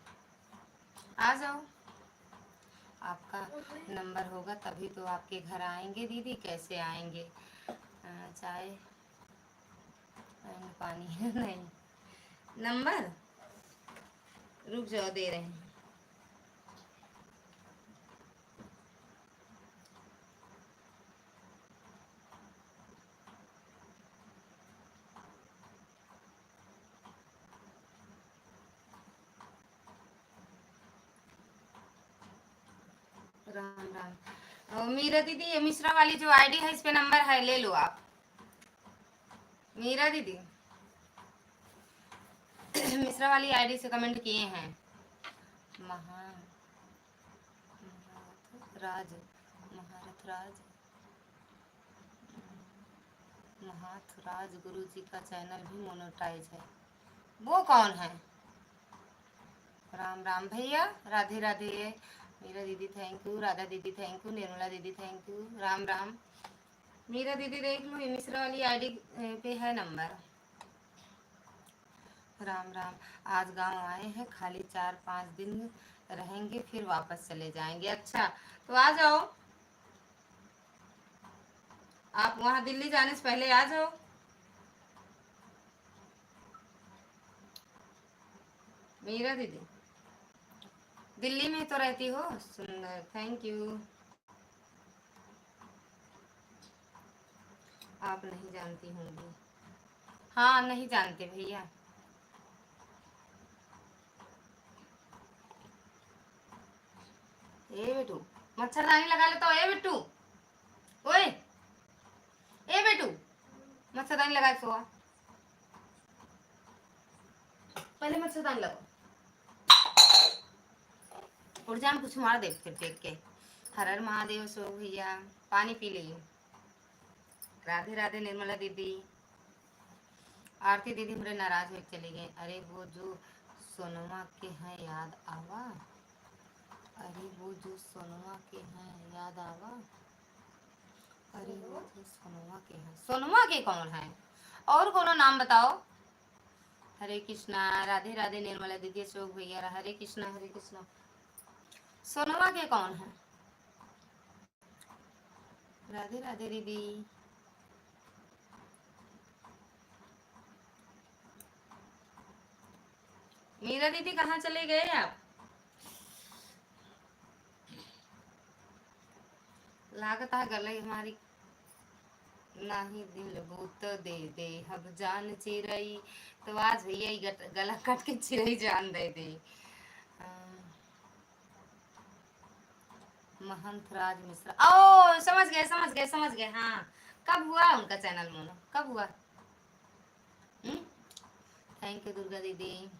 आ जाओ, आपका नंबर होगा तभी तो आपके घर आएंगे दीदी। कैसे आएंगे? चाय पानी नहीं, नंबर रुक जाओ, दे रहे हैं। राम राम। मीरा दीदी, ये मिश्रा वाली जो आईडी है इस पे नंबर है, ले लो आप। मीरा दीदी मिश्रा वाली आईडी से कमेंट किए हैं। महाराज महाथराज गुरु जी का चैनल भी मोनेटाइज है। वो कौन है? राम राम भैया, राधे राधे। मीरा दीदी थैंक यू। राधा दीदी थैंक यू। निर्मला दीदी थैंक यू। राम राम। मीरा दीदी देख लो, मिश्रा वाली आईडी पे है नंबर। राम राम। आज गांव आए हैं, खाली 4-5 दिन रहेंगे फिर वापस चले जाएंगे। अच्छा तो आ जाओ, आप वहां दिल्ली जाने से पहले आ जाओ। मीरा दीदी दिल्ली में तो रहती हो। सुंदर थैंक यू। आप नहीं जानती होंगी। हाँ नहीं जानते भैया। ए बेटू, मच्छरदानी लगा ले तो। ए बेटू, ओए ए बेटू, मच्छरदानी लगा सो। पहले मच्छरदानी लगाओ। उड़ जाम कुछ मार दे फिर देख के। हर हर महादेव। सो भैया पानी पी लीजिए। राधे राधे निर्मला दीदी। आरती दीदी मेरे नाराज हो चली गई। अरे वो जो सोनमा के हैं याद आवा। अरे वो जो सोनमा के हैं याद आवा। अरे वो जो सोनमा के हैं। सोनमा के कौन है? और कोनो नाम बताओ। हरे कृष्णा। राधे राधे निर्मला दीदी। अशोक भैया हरे कृष्णा हरे कृष्णा। सोनमा के कौन है? राधे राधे दीदी। मीरा दीदी कहाँ चले गए आप? लागत है गले हमारी नाही दिल भूत दे दे हब जान चिरई। तो आज भैया ही गला कट के चिरई जान दे दे। महंत राज मिश्रा। ओ समझ गए। हाँ कब हुआ उनका चैनल मोनो, कब हुआ? थैंक यू दुर्गा दीदी।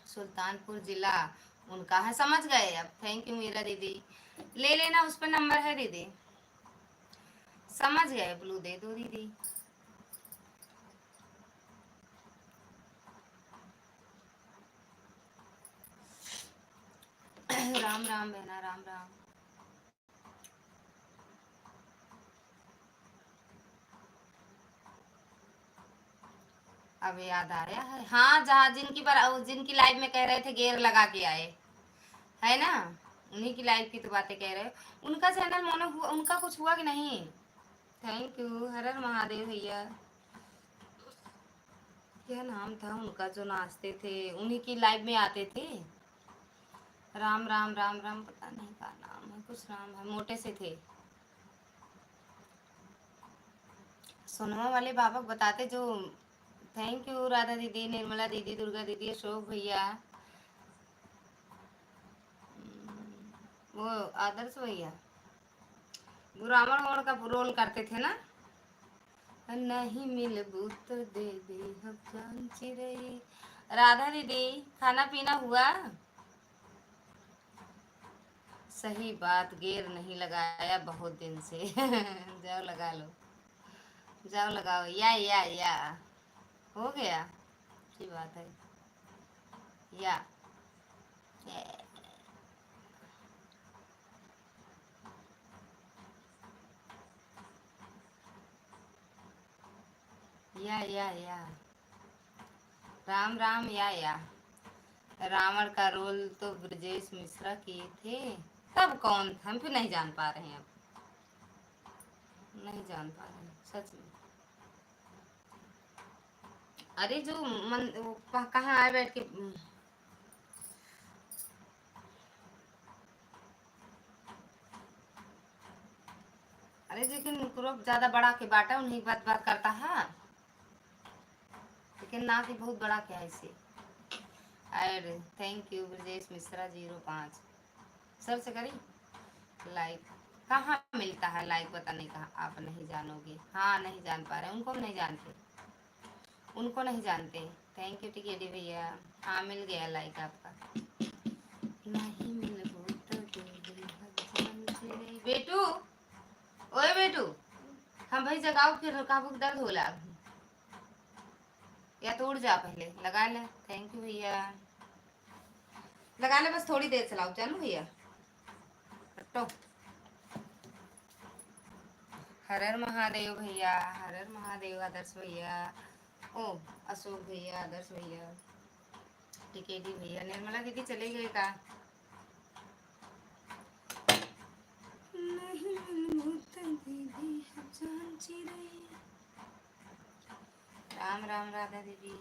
सुल्तानपुर जिला उनका है, समझ गए अब। थैंक यू मीरा दीदी। ले लेना, उस पर नंबर है दीदी। समझ गए, ब्लू दे दो दीदी। राम राम बहना, राम राम। अब याद आया है, हाँ, जहाँ जिनकी लाइव में कह रहे थे गेयर लगा के आए, है ना, उन्हीं की लाइव की तो बातें कह रहे हो। उनका चैनल मोनो हुआ, उनका कुछ हुआ कि नहीं? थैंक यू, हर हर महादेव भैया। क्या नाम था उनका जो नाचते थे, उन्हीं की लाइव में आते थे? राम राम राम राम, पता नहीं क्या नाम है, कुछ नाम है, मोटे से थे। सोनमा वाले बाबा बताते जो। थैंक यू राधा दीदी, निर्मला दीदी, दुर्गा दीदी, अशोक भैया, वो आदर्श भैया, वो रावण वण का रोल करते थे ना। नहीं मिलबू तो दे दे हम जान चिरई। राधा दीदी, खाना पीना हुआ? सही बात, गेर नहीं लगाया बहुत दिन से। जाओ लगा लो, जाओ लगाओ, या हो गया, अच्छी बात है, या या राम राम, या रावण का रोल तो ब्रजेश मिश्रा किए थे। तब कौन, हम फिर नहीं जान पा रहे हैं, अब नहीं जान पा रहे हैं सच में। अरे जो कहाँ आए बैठ के। अरे लेकिन ग्रुप ज्यादा बड़ा के बाटा, उन्हीं बात बात करता है, लेकिन ना कि बहुत बड़ा क्या है इसे। एड, thank you Brajesh Mishra 05। Sir से करी लाइक, कहाँ मिलता है लाइक, पता नहीं कहाँ, आप नहीं जानोगे। हाँ, नहीं जान पा रहे, उनको नहीं जानते, उनको नहीं जानते। थैंक यू टिकेडी भैया, हाँ मिल गया लाइक आपका। नहीं मिल बेटू, ओए बेटू, हम भाई जगाओ, फिर काबू दर्द होला, या तो उड़ जा, पहले लगा ले। थैंक यू भैया, लगा ले, बस थोड़ी देर चलाओ, चलो भैया हटो। हर हर महादेव भैया, हर हर महादेव, आदर्श भैया, ओ अशोक भैया, आदर्श भैया, टिकेडी भैया, निर्मला दीदी चले गए का? राम राम राधा दीदी।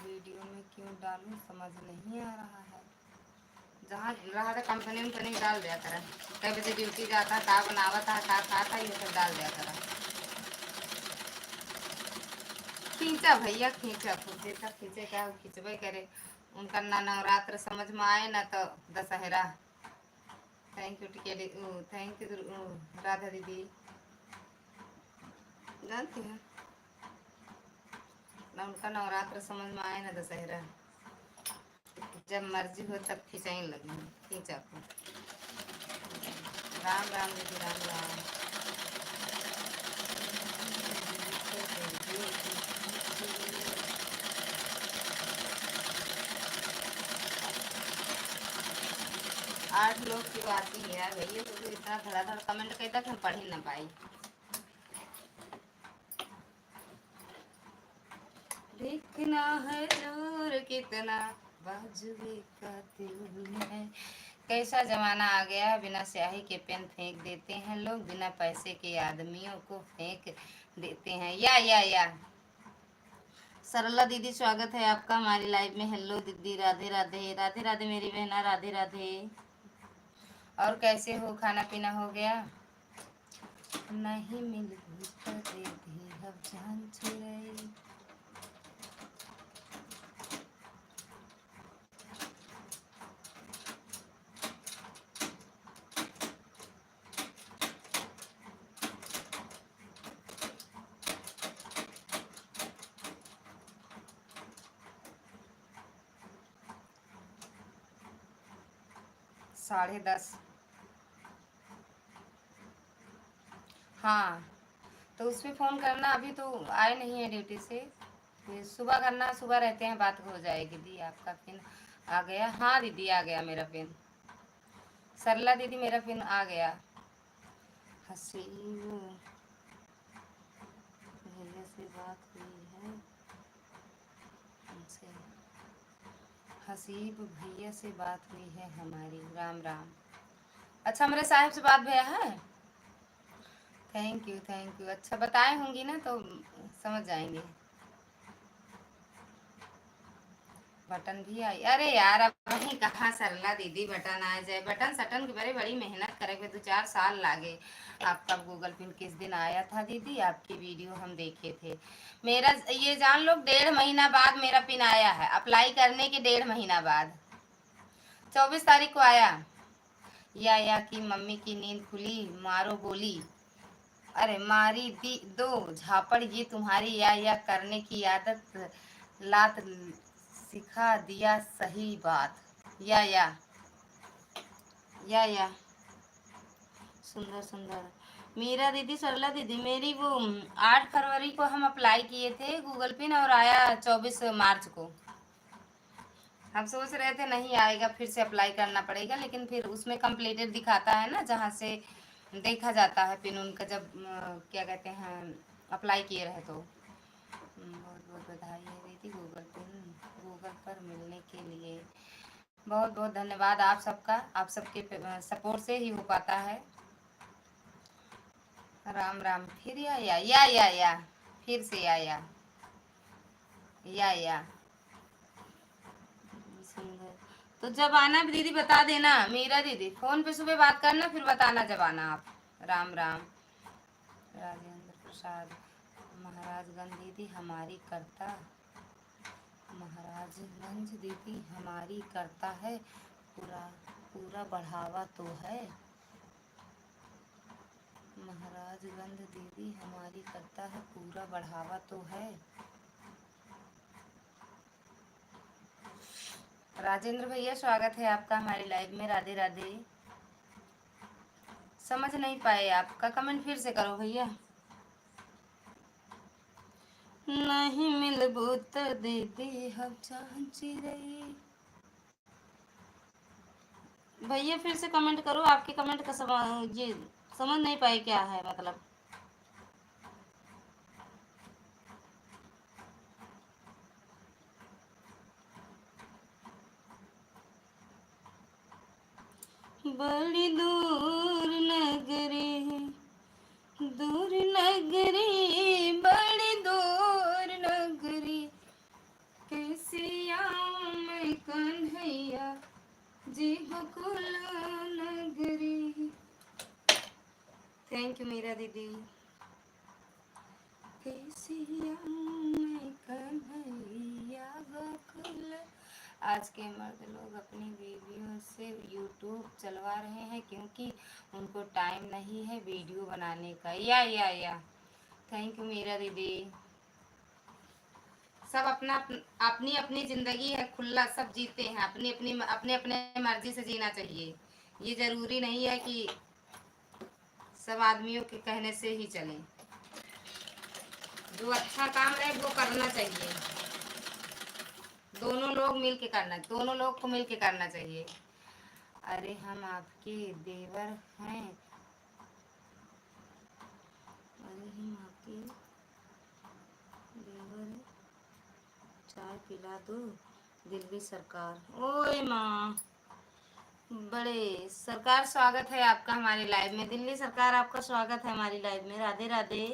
वीडियो में क्यों डालूं समझ नहीं आ रहा है। जहाँ रहा था कंपनी में डाल दिया करा, कई बजे ड्यूटी जाता, का बनावा था, का खाता, ये सब डाल दिया करा। खींचा भैया, खींचा, खुद जैसा खींचे क्या खींचबे करे। उनका ना नवरात्र समझ में आए ना तो दशहरा। थैंक यू टिकेडी, थैंक यू राधा दीदी, जानती हैं ना, उनका नवरात्र समझ में आए ना दशहरा, जब मर्जी हो तब खिंचाई लगी, खींचा को। राम राम दीदी, राम राम। 8 लोग की बात ही है यार भैया, तो इतना धड़ाधड़ कमेंट कहीं तक हम पढ़ ही ना पाई। देखना है जोर कितना बाजुए का दिल है। कैसा जमाना आ गया है, बिना स्याही के पेन फेंक देते हैं लोग, बिना पैसे के आदमियों को फेंक देते हैं। या सरला दीदी, स्वागत है आपका हमारी लाइव में। हेलो दीदी, राधे राधे, राधे राधे मेरी बहना, राधे राधे। और कैसे हो, खाना पीना हो गया? नहीं मिल जान चिरई। 10:30। हाँ तो उस पर फ़ोन करना, अभी तो आए नहीं है ड्यूटी से, फिर सुबह करना, सुबह रहते हैं, बात हो जाएगी। दी आपका पिन आ गया? हाँ दीदी आ गया मेरा पिन। सरला दीदी मेरा पिन आ गया। हसीब भैया से बात हुई है उनसे, हसीब भैया से बात हुई है हमारी। राम राम। अच्छा मेरे साहिब से बात भैया है? Thank you thank you. अच्छा बताए होंगी ना तो समझ जाएंगे। बटन भी आई? अरे यार अब वही कहाँ सरला दीदी बटन आ जाए, बटन सटन की बड़ी मेहनत करे हुए 2-4 साल लागे। आपका गूगल पिन किस दिन आया था दीदी? आपकी वीडियो हम देखे थे। मेरा ये जान लो 1.5 महीना बाद मेरा पिन आया है, अप्लाई करने के 1.5 महीना बाद। 24 तारीख को आया। या कि मम्मी की नींद खुली, मारो बोली। अरे मारी दी 2 झापड़, ये तुम्हारी या करने की आदत लात सिखा दिया सही बात। या सुंदर सुंदर। मीरा दीदी, सरला दीदी, मेरी वो 8 फरवरी को हम अप्लाई किए थे गूगल पिन और आया 24 मार्च को। हम सोच रहे थे नहीं आएगा, फिर से अप्लाई करना पड़ेगा, लेकिन फिर उसमें कंप्लीटेड दिखाता है ना, जहाँ से देखा जाता है पिन उनका, जब क्या कहते हैं अप्लाई किए रहे तो। बहुत बहुत बधाई है दीदी गूगल पिन गूगल पर मिलने के लिए। बहुत बहुत धन्यवाद आप सबका, आप सबके सपोर्ट से ही हो पाता है। राम राम। फिर या फिर से या सुंदर। तो जब आना दीदी बता देना। मीरा दीदी फोन पे सुबह बात करना, फिर बताना जब आना आप। राम राम। राजेंद्र प्रसाद, महाराजगंज दीदी हमारी करता, महाराजगंज दीदी हमारी करता है पूरा पूरा बढ़ावा तो है। महाराजगंज दीदी हमारी करता है पूरा बढ़ावा तो है। राजेंद्र भैया स्वागत है आपका हमारी लाइव में। राधे राधे। समझ नहीं पाए आपका कमेंट फिर से करो भैया। नहीं मिलबू तो दीदी हम चांची रही। भैया फिर से कमेंट करो, आपके कमेंट का ये समझ नहीं पाए क्या है मतलब। बड़ी दूर नगरी, दूर नगरी, बड़ी दूर नगरी, कैसी आऊं मैं कन्हैया जी गोकुल नगरी। थैंक यू मीरा दीदी। कैसी आऊं मैं कन्हैया गोकुल। आज के मर्द लोग अपनी बीवियों से यूट्यूब चलवा रहे हैं क्योंकि उनको टाइम नहीं है वीडियो बनाने का। या थैंक यू मीरा दीदी। सब अपना अपनी अपनी जिंदगी है, खुला सब जीते हैं, अपने अपने मर्जी से जीना चाहिए। ये जरूरी नहीं है कि सब आदमियों के कहने से ही चलें। जो अच्छा काम है वो करना चाहिए, दोनों लोग मिल के करना, दोनों लोग को मिल के करना चाहिए। अरे हम आपके देवर हैं, अरे हम आपके देवर हैं, चाय पिला दो दिल्ली सरकार। ओए माँ, बड़े सरकार स्वागत है आपका हमारी लाइव में। दिल्ली सरकार आपका स्वागत है हमारी लाइव में। राधे राधे।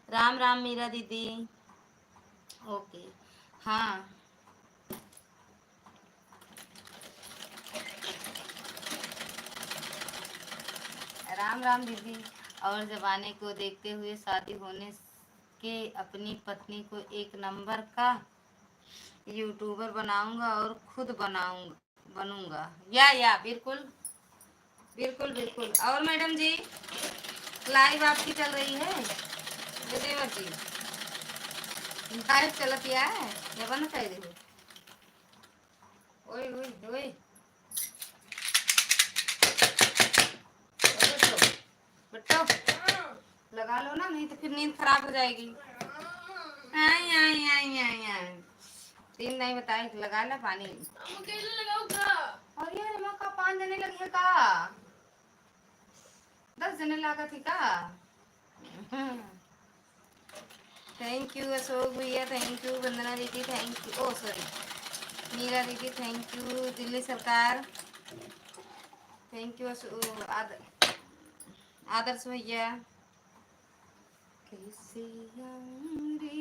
राम राम मीरा दीदी। ओके हाँ राम राम दीदी। और जमाने को देखते हुए शादी होने के अपनी पत्नी को 1 नंबर का यूट्यूबर बनाऊंगा और खुद बनूंगा। या बिल्कुल बिल्कुल बिल्कुल। और मैडम जी लाइव आपकी चल रही है विदेवर जी? लाइव चलत है या बंद कर दे? ओए ओए ओए लगा लो ना, नहीं तो फिर नींद खराब हो जाएगी। आई आई आई आई आई 3 नहीं बताए तो लगा ला पानी। अकेले लगाऊंगा। और यार माँ का 5 जने लगे का 10 जने लगा थी का। थैंक यू अशोक भैया, थैंक यू वंदना दीदी, thank you, oh sorry Meera दीदी, थैंक यू दिल्ली सरकार, थैंक यू आदर्श भैया। कैसे आऊं रे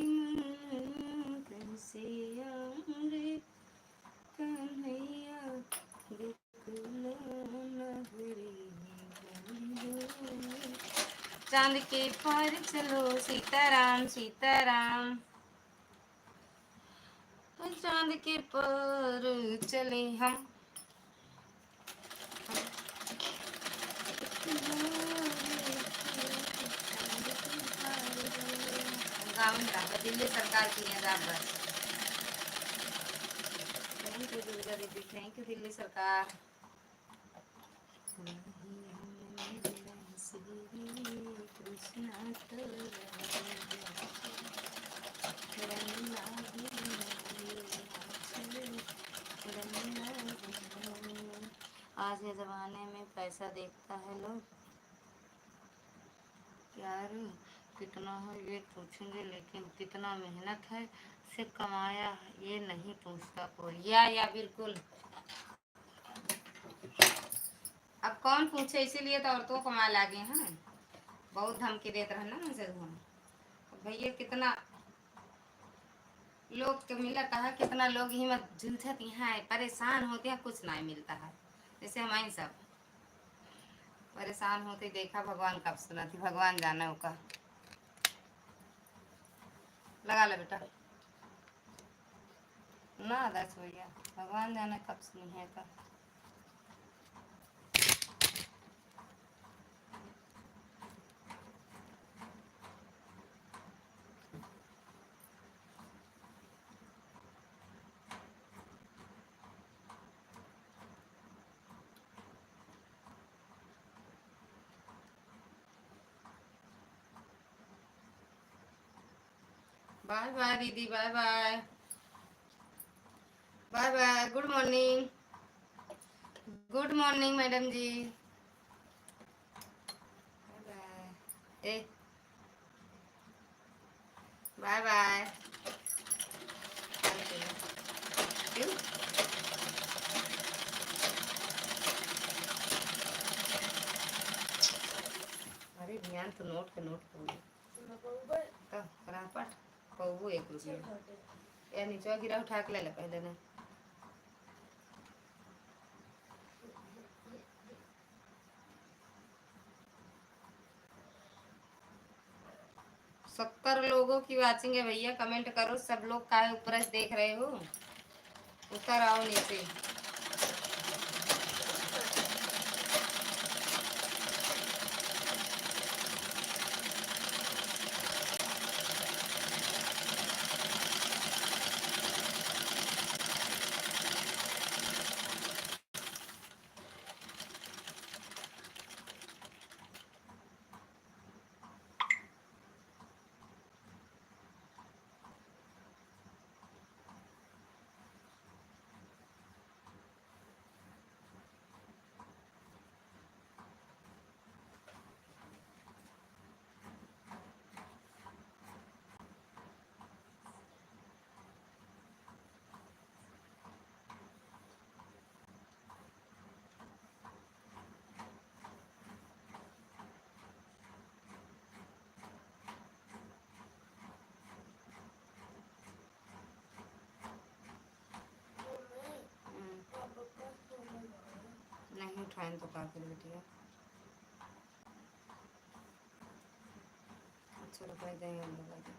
कैसे आऊं रे कन्हैया गोकुल नगरी में। चांद के पार चलो सीताराम सीताराम, चांद के पार चले हम। दिल्ली सरकार की है बस। थैंक यू दुर्गा दीदी, थैंक यू दिल्ली सरकार। आज के ज़माने में पैसा देखता है लोग, यार कितना है ये पूछेंगे, लेकिन कितना मेहनत है से कमाया ये नहीं पूछता कोई। या बिल्कुल, अब कौन पूछे, इसीलिए तो औरतों को माल आगे हैं। बहुत धमकी देते रहे ना मुझे भैया, कितना लोग के मिला कहा, कितना लोग हिम्मत झुलझती हैं, परेशान होते हैं, कुछ नहीं मिलता है। जैसे हमारी सब परेशान होते देखा, भगवान कब सुना थी, भगवान जाना होगा। लगा लो बेटा ना दस भैया, भगवान जाने कब सुनी है का। बाय बाय दीदी, bye bye, bye bye, good morning, good morning madam ji, bye bye bye. क्यों अरे ध्यान तो नोट के नोट पट पौ 1 रुपया या नीचे गिरा उठा के ले ले पहले ने। सत्तर लोगों की वाचिंग है भैया, कमेंट करो सब लोग, काहे ऊपर से देख रहे हो, उतर आओ नीचे। नहीं उठाए तो का कर बेटिया, अच्छा रुपये देंगे हम लोग।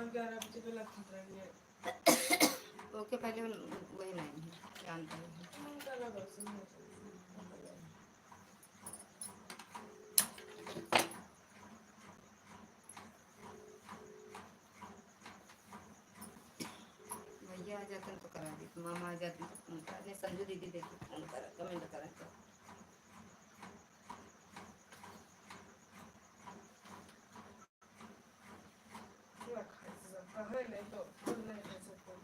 हम 11 बजे तो लगती रहेंगे। ओके पहले वही नहीं है जानते हैं। हम कल बस नहीं भैया आ जाते हैं तो करा दी, मामा आ जाते हैं तो फोन करा दे, संजू दीदी देखिए फोन करा कमेंट करा तो क्या खा सकता है, नहीं तो खुद नहीं खा सकते।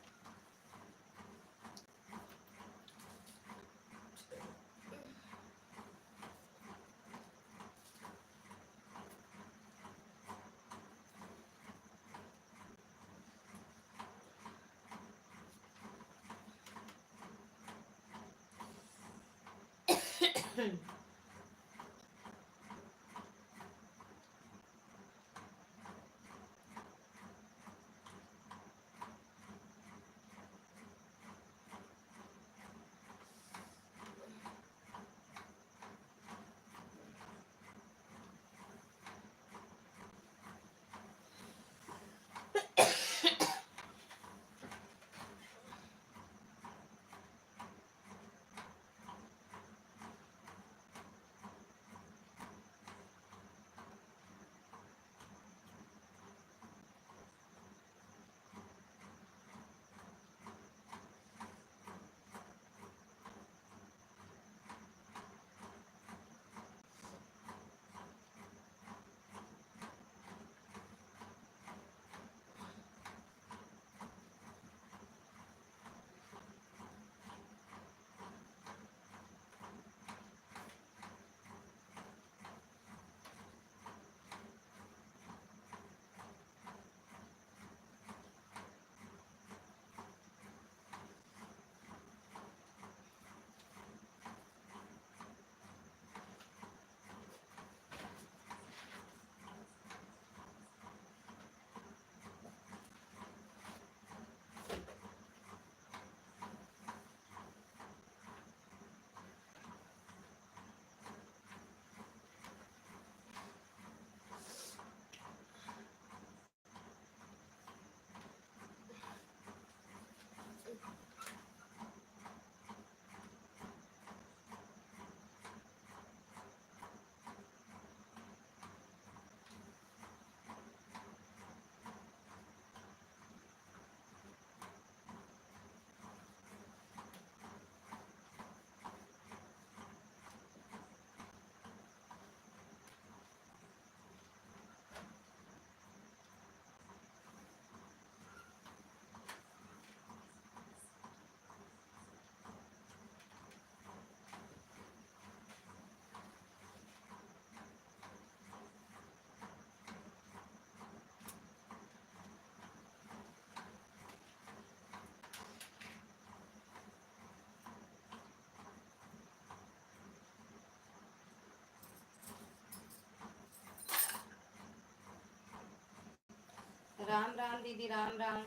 राम राम दीदी, राम राम।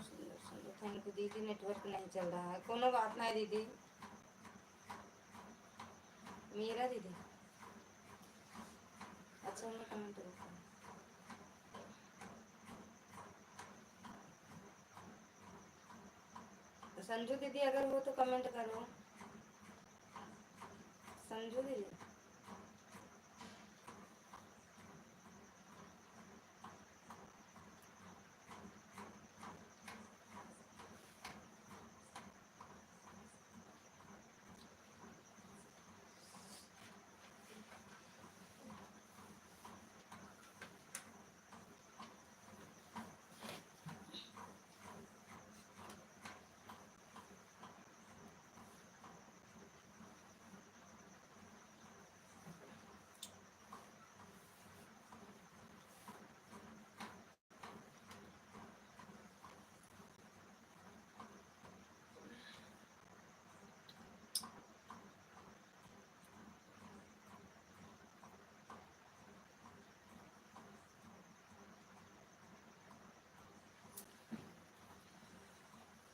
थैंक यू दीदी, नेटवर्क नहीं चल रहा है, कोनो बात नहीं दीदी। मेरा दीदी अच्छा मैं कमेंट करूँ। संजू दीदी अगर हो तो कमेंट करो। संजू दीदी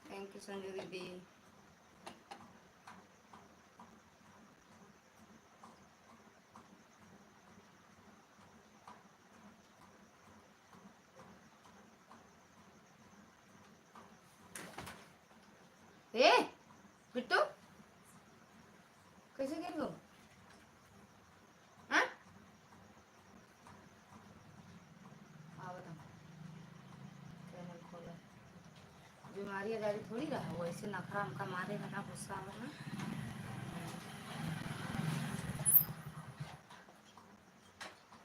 थैंक यू संजू दीदी। बीमारी आजारी थोड़ी रहा, वो ऐसे नखरा हमका मारेगा ना, गुस्सा में ना।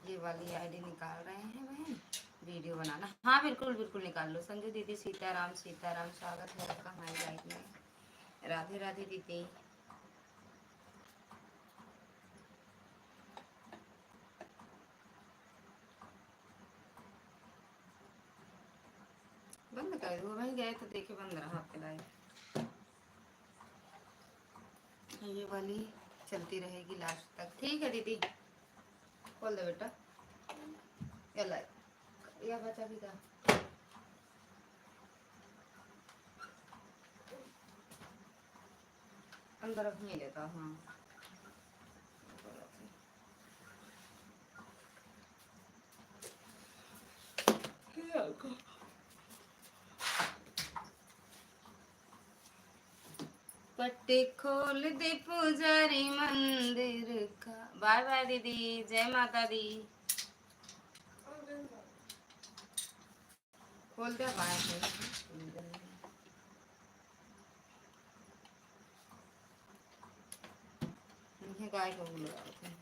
ये वाली आईडी निकाल रहे हैं बहन, वीडियो बनाना। हाँ बिल्कुल बिल्कुल निकाल लो। संजू दीदी सीताराम सीताराम, स्वागत है आपका हमारी लाइफ में। राधे राधे दीदी। बंद कर दो, वहीं गए तो देखे बंद रहा आपके लाइव। ये वाली चलती रहेगी लास्ट तक, ठीक है दीदी। खोल दो बेटा, या बचा भी था अंदर रख नहीं लेता। हाँ पट्टी खोल दे पुजारी मंदिर का। बाय बाय दीदी, जय माता दी। खोल दे बाय गाय को बुलाते हैं।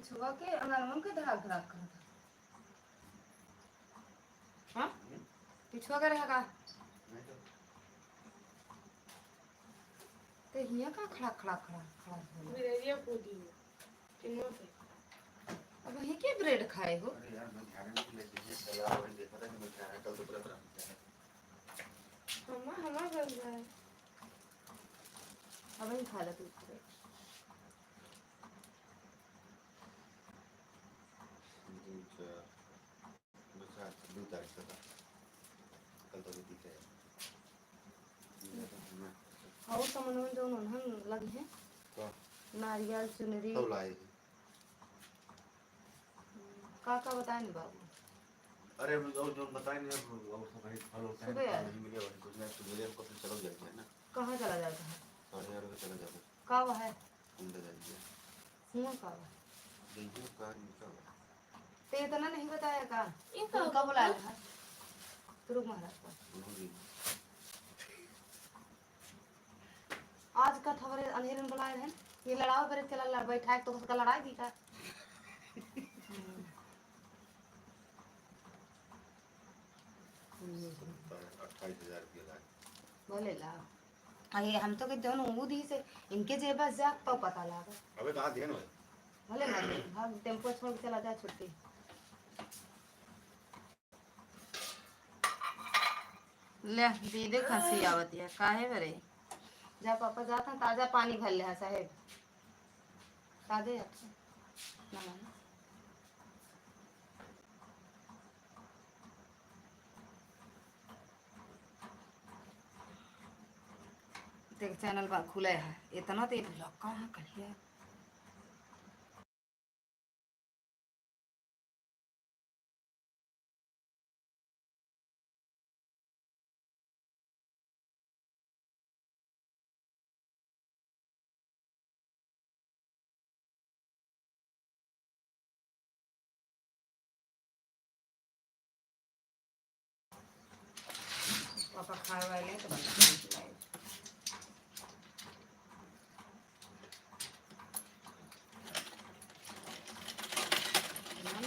छुआ के अंगरमन के धड़ाक धड़ाक कर हाँ पिछुआ का रहेगा तो हिया का खड़ा खड़ा खड़ा खड़ा बिरेरिया पूरी तीनों से। अब ही के ब्रेड खाए हो? अरे यार मैं ध्यान नहीं लेती है, चला और देखा था कि मैं क्या है, कल तो पूरा हमारा बन रहा है। अब ही खा ला तू। और सामान में जो उन्होंने लगे हैं नारियल चुनरी का बताए नहीं बाबू। अरे जो बताए नहीं वो सब है फल होता है नहीं मिले वही कुछ नहीं सुबह को फिर चला जाता है ना। कहाँ चला जाता है? 11:30 बजे चला जाता है। कब है? अंदर जाइए हुआ कब देखिए कार निकल तो इतना नहीं बताया का ये कब बुला रहा है तुरुक महाराज को। आज का खबर अंधेरे में बुलाए हैं, ये लड़ाओ करे चला लड़ बैठा है तो उसका लड़ाई भी था। 28,000 रुपया बोले ला ये हम तो के दोनों उदी से इनके जेब बस जा तो पता लगा। अबे कहाँ ध्यान है भले ना हम टेम्पो छोड़ के चला जा छुट्टी। ले दीदी खांसी आवती है काहे बरे जा पापा जाता ताजा पानी भर ले साहेब ताजे ना देख चैनल पर खुले है इतना तो कहाँ करिए। पापा खाए वाले तो बना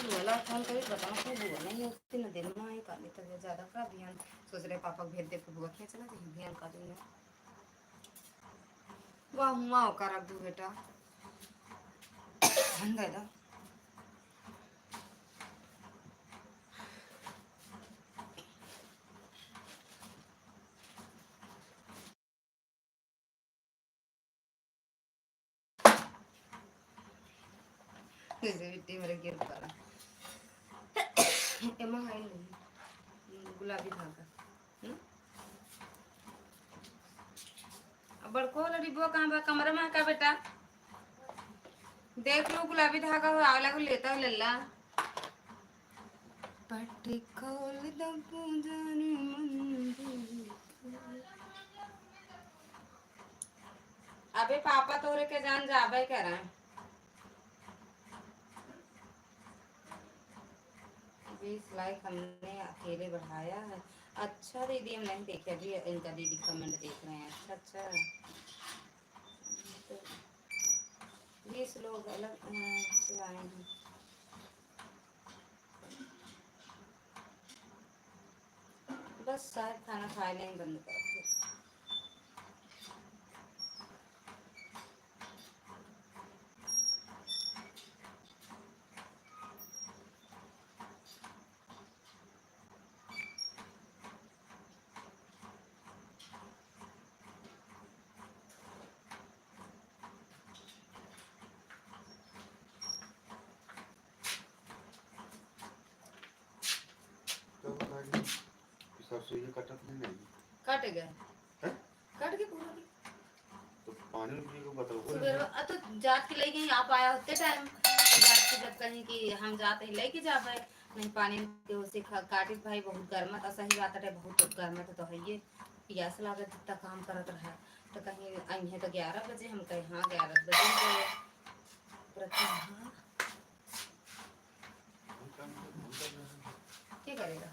बोला फोन करी बताना कोई बुआ नहीं होती ना दिन में आई काली तबीयत ज़्यादा खराब ध्यान सोच रहे पापा को भेज दे फिर बुआ क्या चला जाए ध्यान का दूंगा वाह हुआ का रख दू बेटा दे दो बेटी मेरे गिर पड़ा एमा है नहीं गुलाबी धागा अब बड़को डिब्बो कहाँ बा कमरे में का बेटा देख लो गुलाबी धागा हो आगला को लेता हो लल्ला पट्टी खोल दो पूजन अबे पापा तोरे के जान जाबे करें। 20 लाइक हमने अकेले बढ़ाया है। अच्छा दीदी हम नहीं देखे अभी इनका दीदी कमेंट देख रहे हैं। अच्छा अच्छा तो 20 लोग अलग से आए हैं। बस शायद खाना खा लें बंद कर के। तो बताइए सबसे ये कटत नहीं कट गए है कट के पूरा भी। तो पानी उनी को बताओ सुबह तो जात के लेके आप आया होते टाइम तो जात के जब कहीं कि हम जाते ही लेके जा पाए नहीं पानी के उसे काटित भाई बहुत गर्म था। सही बात है बहुत गर्म था तो है ये प्यास लागत जितना काम करत रहा तो कहीं आई है तो 11 बजे हम कहीं हाँ 11 बजे हाँ क्या करेगा।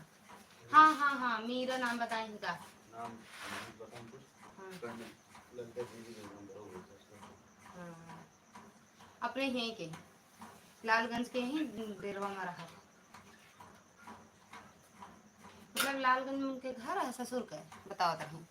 हाँ हाँ हाँ मीरा नाम बताएंगे का नाम नहीं पता हमको हाँ कहने लगता है दीदी का नंबर हो गया उसका हाँ अपने यहीं के लालगंज के ही देरवा में रहा मतलब लालगंज में उनके घर है ससुर का बताओ तो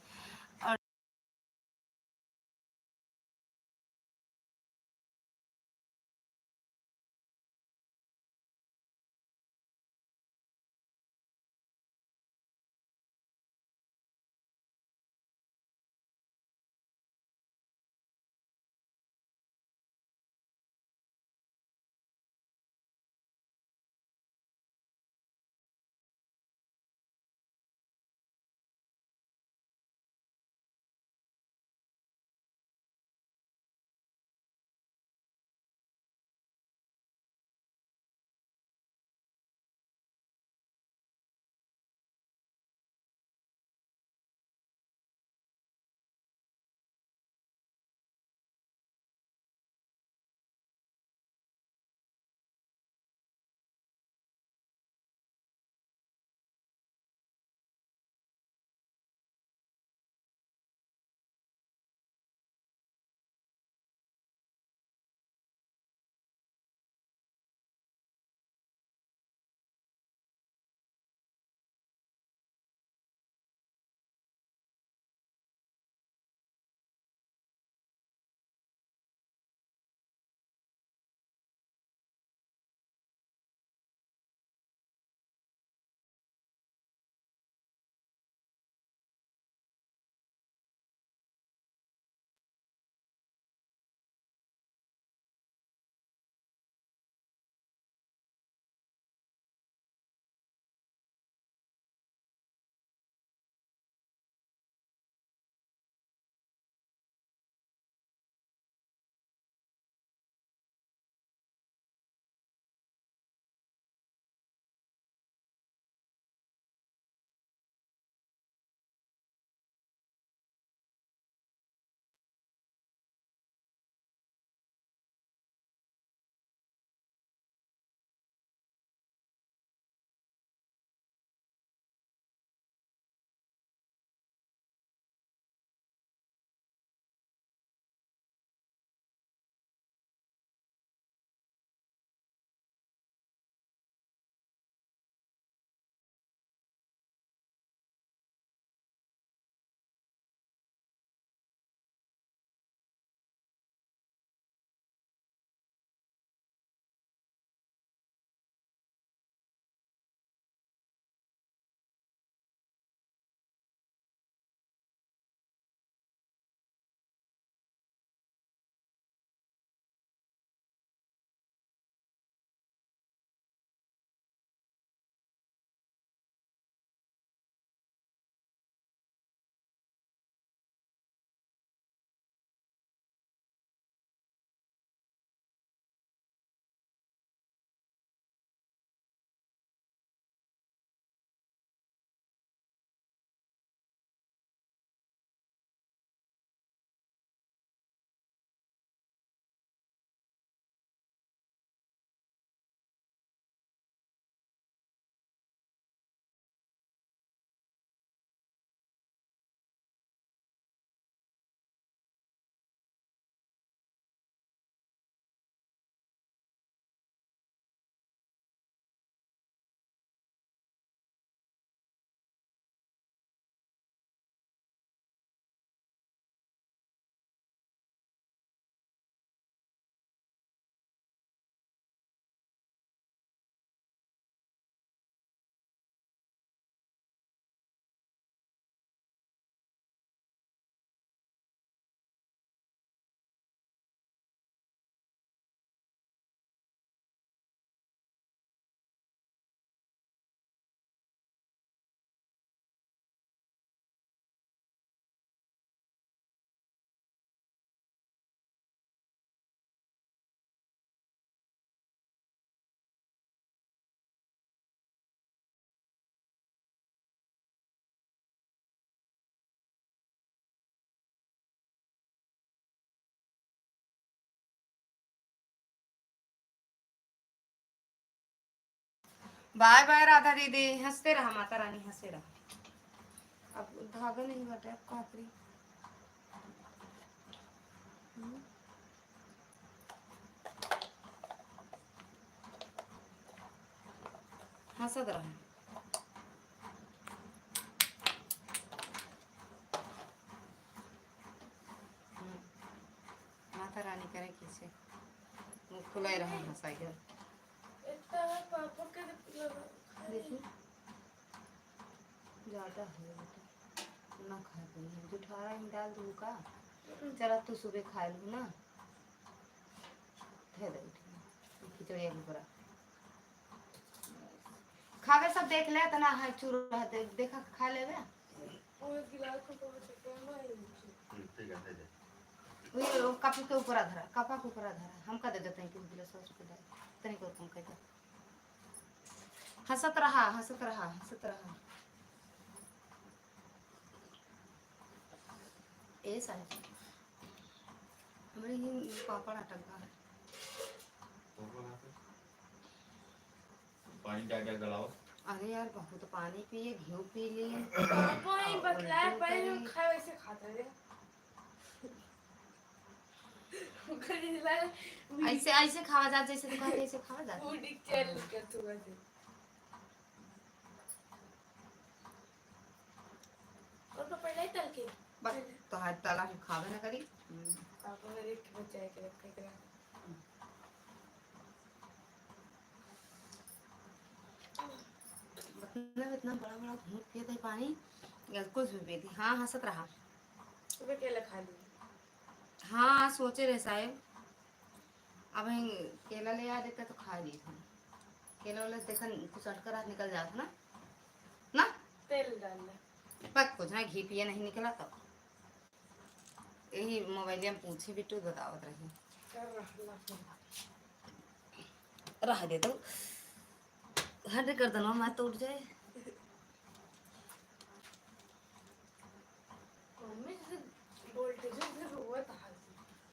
बाय बाय राधा दीदी, हंसते रहा माता रानी, हंसते रहा। अब धागा नहीं बटे, अब का करी। हंसत रहा। माता रानी करे किसे मुंह खुला रहा हंसाई कर। इतना पापा के लगा देखिए ज्यादा है बेटा, ना खा पाई जो 18 में डाल दूँ का। चला तू सुबह खा लू ना, दे दे खिचड़ी आलू पूरा खावे। सब देख ले तना है चूर देखा खा लेवे। वो गिलास को तो चक्कर में आई ठीक है दे दे। वो कप के ऊपर धरा, कपा के ऊपर धरा, हम का दे देते हैं कि गिलास उसको दे तनी को कम कहता। हंसत रहा, हंसत रहा, हंसत रहा। ए साहब हमारे ही पापड़ अटक गया। पानी क्या क्या गलाओ। अरे यार बहुत पानी पिए, घी पी लिए। पापा ही बतलाया पहले हम खाए वैसे खाते थे। ऐसे ऐसे खावा जा जैसे तू कहते ऐसे खावा जा। फूड चल कर तू वैसे। और तो पहले ही तल के बस तो हाथ ताला खावे ना करी। पापा मेरे के बच्चे के रखे के मतलब इतना बड़ा बड़ा घूट पिए थे पानी, कुछ भी पी थी। हाँ हंसत रहा। सुबह केला खा ली। हाँ सोचे रहे साहब, अब हम केला ले आ देता तो खा ली थी। केला वाला देखा कुछ अटकर हाथ निकल जाता ना ना। तेल डालना बस कुछ ना, घी पिए नहीं निकला तब। यही मोबाइल में पूछे बिट्टू बतावत रही। कर रह दे तो हट कर दो मैं तो उठ जाए। मम्मी से वोल्टेज से हुआ था।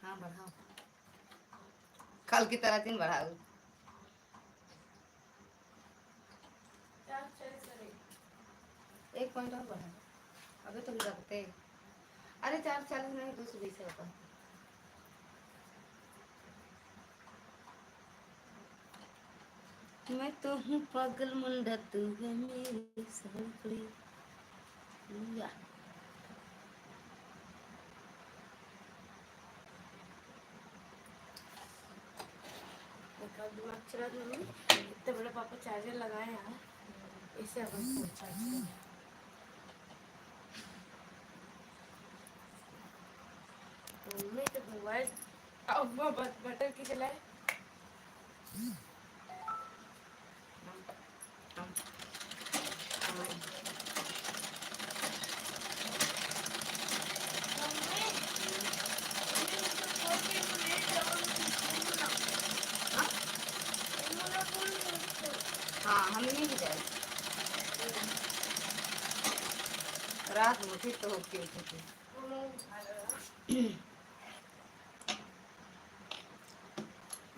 हाँ बढ़ाओ, कल की तरह दिन बढ़ाओ। चार चार करे 1 पॉइंट और बढ़ा, अभी तो लगते। अरे 440 नहीं 220 होता है। मैं तो हूँ पागल मुंडा, तू है मेरी सवली। दिमाग चला मम्मी इतने बड़े पापा चार्जर लगाए हैं इससे मम्मी तो मोबाइल अब बटन की चलाए। हाँ हम नहीं भी जाए रात में फिर तो होती थी।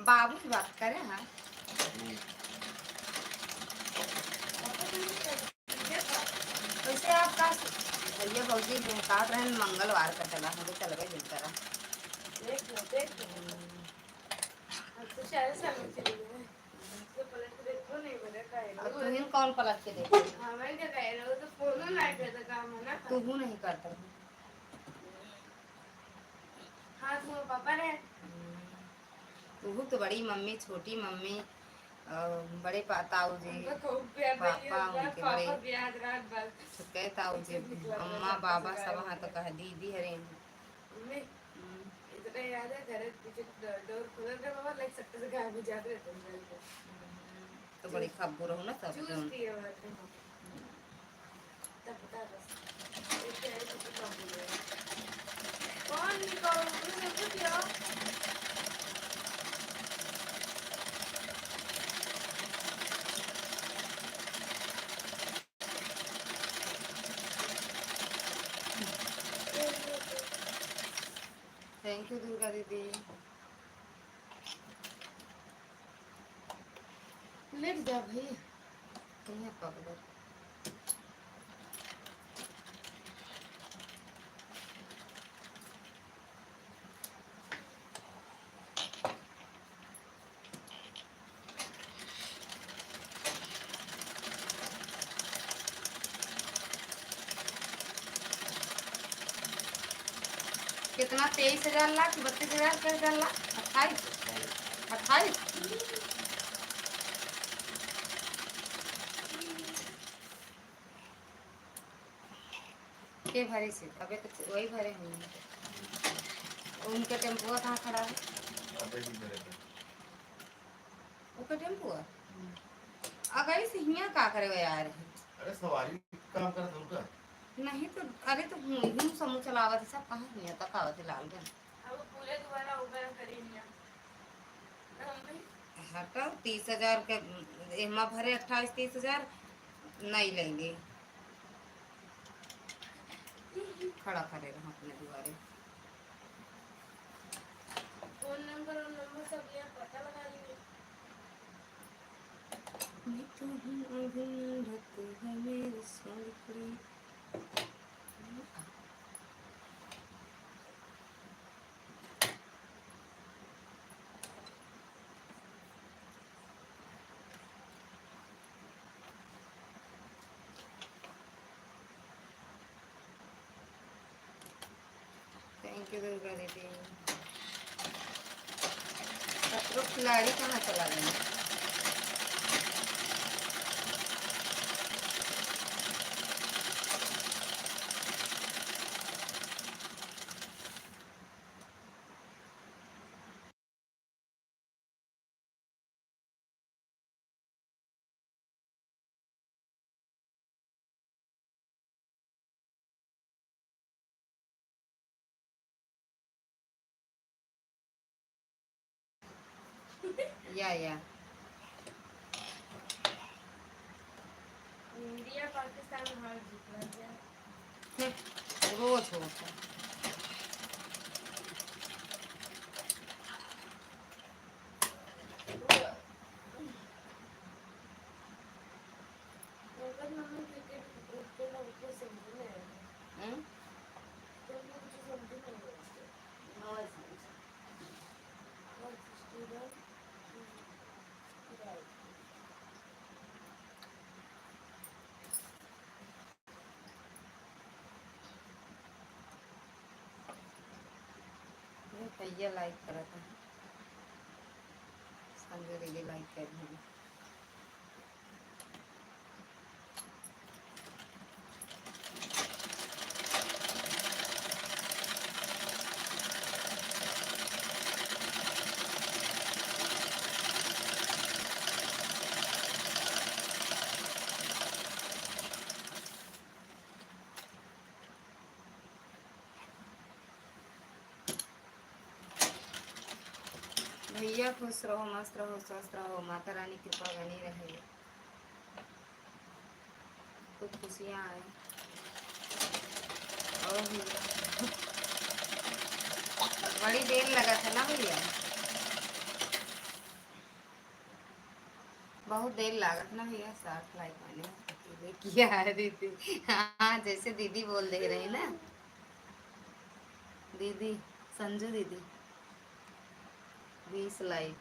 बाबू की बात करें। हाँ वैसे आपका भैया भौजी काट रहे हैं, मंगलवार का चला है तो चल गए दिन तरह। देख तो शायद सामने चली गई तो पलट के देखो नहीं मेरा का अब तुम्हें कौन पलट के देखे। हाँ मैं क्या कह रहा हूँ तो फोन ना करता काम है ना तू हूँ नहीं करता। हाँ तो पापा ने तू तो बड़ी मम्मी, छोटी मम्मी, बड़े ताऊ जी, पापा उनके बड़े छुके ताऊ जी, अम्मा बाबा सब हाँ तो कह दीदी हरे। इतना याद है घर पीछे डोर खुला था बाबा लाइक सकते से गायब हो जाते थे तो बड़ी खबर हो ना सब। चूज किए बात है तब बता बस एक है तो काम बोल कौन निकाल मुझे कुछ यार थैंक यू दुर्गा दीदी। लेट जा भाई। ही है पकड़। कितना 23,000 लाख 32,000 क्या 1,000 लाख 28 के भरे से अबे तो वही भरे हुए हैं। उनके टेम्पुआ कहाँ खड़ा है? उसका टेम्पुआ अगर इस हिया का करे यार। अरे सवारी काम कर दूंगा नहीं तो अरे तो हम समूह चलावत है सब कहाँ हिया तक आवत है लालगंज। अब पूरे दोबारा ऊपर करेंगे हटाओ 30,000 के एमा भरे 28-30,000 नहीं लेंगे। खड़ा करे रहा अपने दुआरे। फोन नंबर और नंबर सब लिया पता लगा लेंगे। है मेरी सोनकड़ी। थैंक यू दुर्गा दीदी। खतरों खिलाड़ी कहाँ चला गया? या इंडिया पाकिस्तान हार जीतना रोज होता है। अगर हम क्रिकेट उसको ना उसको समझ में आएगा तो मुझे समझ में नहीं आएगा। और स्टूडेंट राइट भैया लाइक करा था संजय दीदी लाइक कर रही है। भैया खुश रहो मस्त रहो स्वस्थ रहो माता रानी कृपा बनी रहे कुछ खुशियाँ आए। और भैया बड़ी देर लगा था ना भैया बहुत देर लागत ना भैया 60 लाइक मैंने किया है दीदी। हाँ जैसे दीदी बोल दे रही ना दीदी संजू दीदी 20 लाइक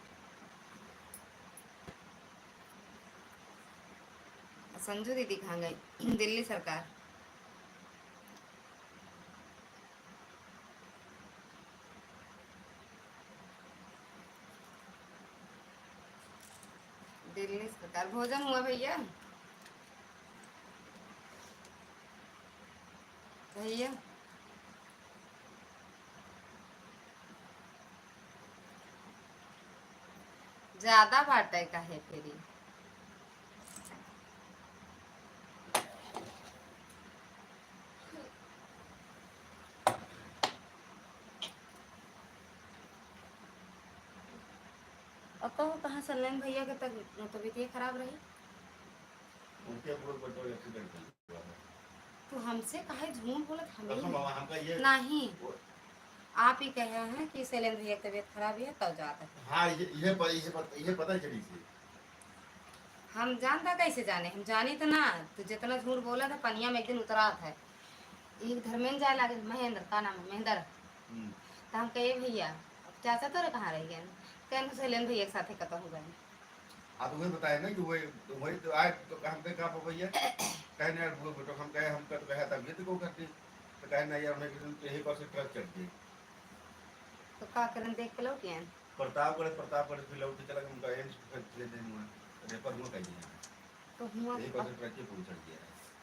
संजू दीदी कहाँ गई? दिल्ली सरकार। दिल्ली सरकार। भोजन हुआ भैया? भैया ज्यादा बाटे का है फेरी और कहो कहाँ सलेम भैया के तबीयत खराब रही उनके बहुत बड़ा एक्सीडेंट हुआ है। तो हमसे काहे झूठ बोलत कसम हमें बाबा हमका ये नहीं आप ही कहे हैं कि सलेम भैया की तबीयत खराब है तब जाता है। हाँ ये पता चली थी हम जानता कैसे जाने, हम जानी तो ना। तो जितना झूठ बोला था पनिया में एक दिन उतरा था। एक धर्मेंद्र जाए लागे, महेंद्र का नाम है, महेंद्र। तो हम कहे भैया अब चाचा तोरे कहाँ रह गए, कहने से लेन भैया एक साथ खत्म हो गए। हाँ तो वही बताया ना कि वही तो आए तो हम कहे कहाँ भैया कहने यार वो बेटो हम कहे हम कर कहे तबीयत को करती तो कहे नहीं यार मैं यही पर से ट्रक चढ़ गई तो का करन देख के लौट आए। प्रतापगढ़ फिर लौट के चला गया उनका एम्स ले देने हुआ रेफर हुआ कहीं तो हुआ यही पर से ट्रक के पूछ चढ़ गया।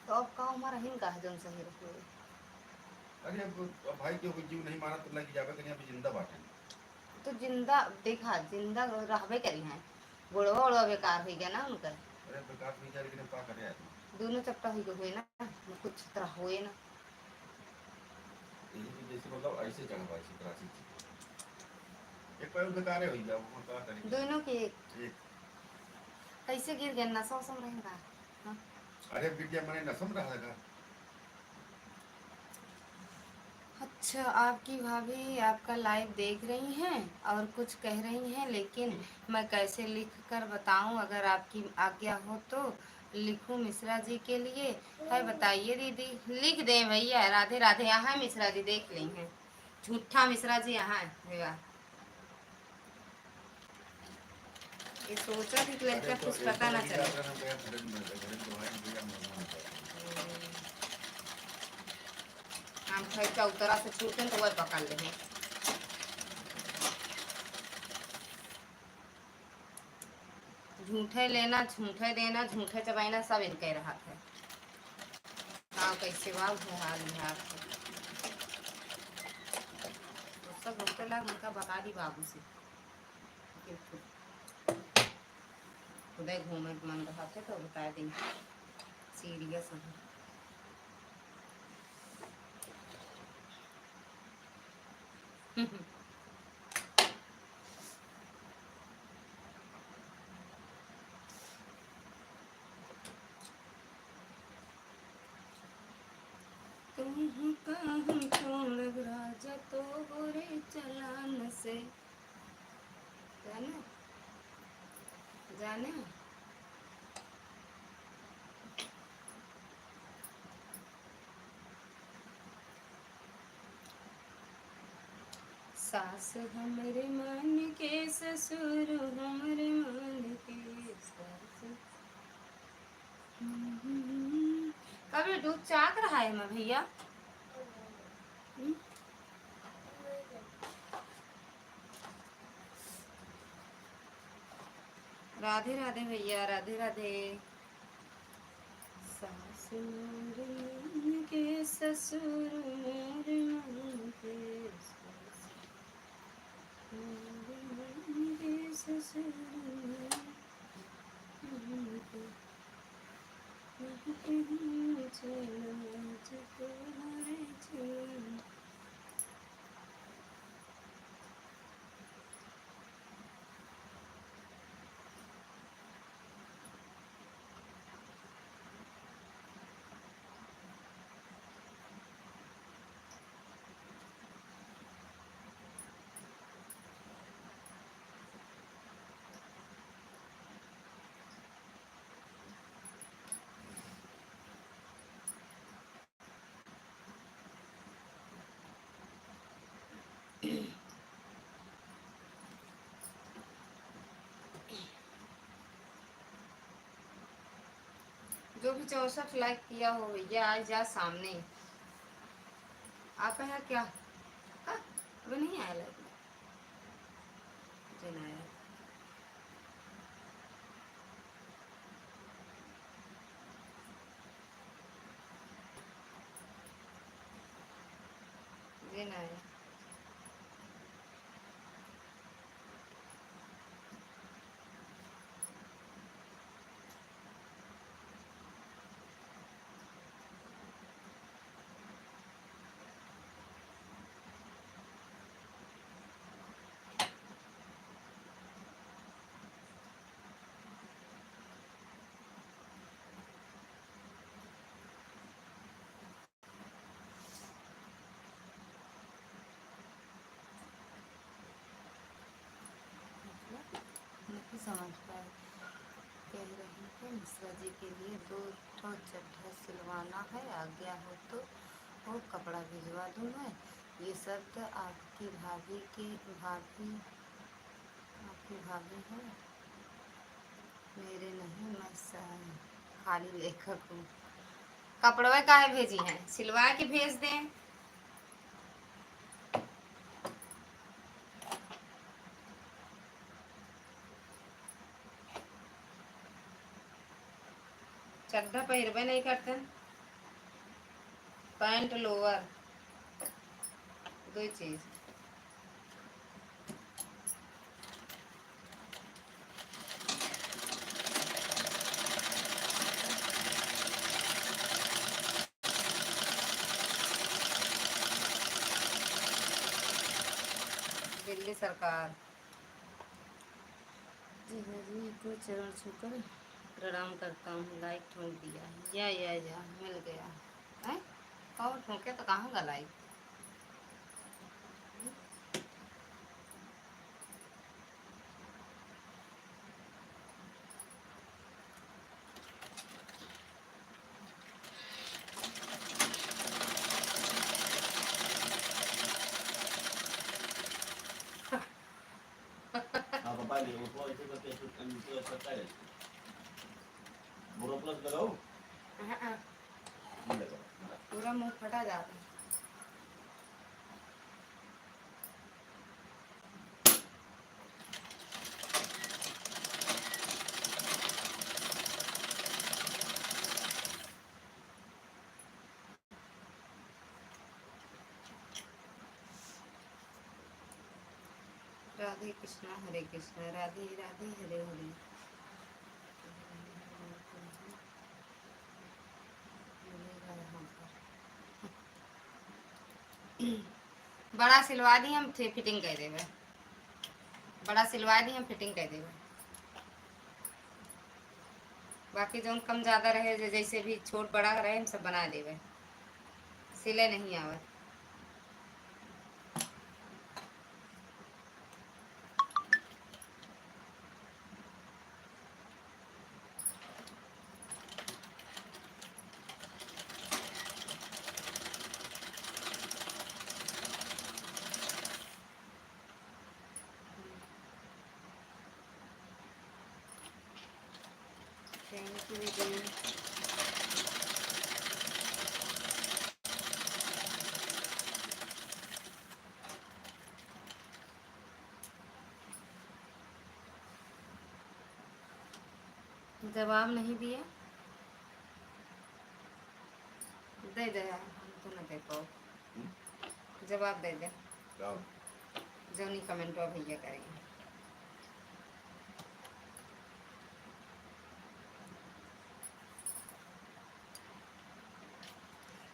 तो अब का हमारा हिंगा है जोन सही रखो। अरे अब भाई क्यों जीव नहीं माना तो लगी जावे कहीं अभी जिंदा बाटे तो जिंदा देखा जिंदा रहबे करी हैं, बुढ़वा उड़वा बेकार हो गया ना उनका। अरे बेकार नहीं जा लेकिन का करे आदमी दोनों चपटा हुए ना, कुछ तरह हुए ना। यही भी जैसे मतलब ऐसे चढ़वा इसी तरह से एक पैर बेकार हो गया वो का करे दोनों के एक कैसे गिर गए, नशा वशा में रहेगा। हाँ? अरे विद्या मने न समझ रहा था। अच्छा आपकी भाभी आपका लाइव देख रही हैं और कुछ कह रही हैं, लेकिन मैं कैसे लिख कर बताऊं, अगर आपकी आज्ञा हो तो लिखूं मिश्रा जी के लिए। है बताइए दीदी। लिख दें भैया। राधे राधे। यहाँ है मिश्रा जी, देख ली हैं। झूठा मिश्रा जी यहाँ है भैया। ये सोचा थी कि लड़का कुछ पता ना चले। हम खैचा उतरा से छूटे तो वह पकड़ ले। झूठे लेना, झूठे देना, झूठे चबाइना सब इनके रहा था। हाँ कैसे बाब है हाल बिहार तो सब घूमते लग उनका बता दी बाबू से खुद घूमे मन रहा था तो बता दी सीरियस है। तुम कहाँ छोड़ राजा तो गोरे चलान से जाने जाने सास हमरे मन के ससुर हमरे मन के सास। कभी दूध चाक रहा है मैं भैया। राधे राधे भैया, राधे राधे। सास मोर मन के ससुर मोर मन के सास, मोर मन के ससुर मन के चला तुम्हारे चला। जो भी 64 लाइक किया हो भैया आज जा सामने। आप है क्या? अभी नहीं आया लाइक में आया। दिन आया। नहीं समझ पाए कह रही है मिश्रा जी के लिए 2 ठो चड्ढा सिलवाना है, आज्ञा हो तो वो कपड़ा भिजवा दूँ मैं। ये शब्द आपकी भाभी है, मेरे नहीं, मैं खाली लेखक हूँ। कपड़वे काहे भेजी हैं, सिलवा के भेज दें। चड्ढा पहिरबे नहीं करते, पैंट लोअर दो चीज। दिल्ली सरकार जी को चरण छूकर प्रणाम करता हूँ। लाइक ठोक दिया, या मिल गया है। और ठोके तो कहाँ का लाइक। पापा ले वो ऐसे करके तो करता है बोरो प्लस लगाओ पूरा मुंह फटा जाता है। राधे कृष्णा हरे कृष्णा, राधे राधे हरे हरे। बड़ा सिलवा दी हम फिटिंग कर देवे, बड़ा सिलवा दी हम फिटिंग कर देवे। बाकी जो कम ज़्यादा रहे जैसे भी छोट बड़ा रहे हम सब बना देवे, सिले नहीं आवत। थैंक यू दीदी। जवाब नहीं दिया, दे दे यार, हम तो ना दे पाओ। जवाब दे दे जो नहीं कमेंट भैया करेंगे।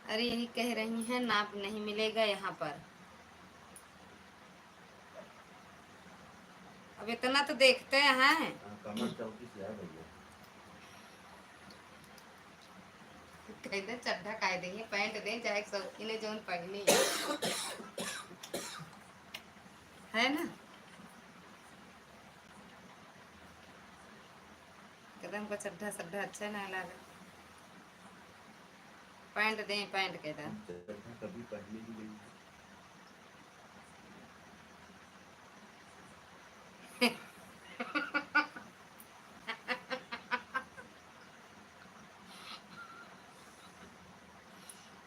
अरे यही कह रही हैं नाप नहीं मिलेगा यहाँ पर। अब इतना तो देखते हैं। कहते चड्ढा काहे देंगे, पैंट दें चाहे शौकीन है जोन पगनी है ना। कहते हमको चड्ढा सड्ढा अच्छा नहीं लगा, पैंट दें पैंट कहता कभी पहले ही नहीं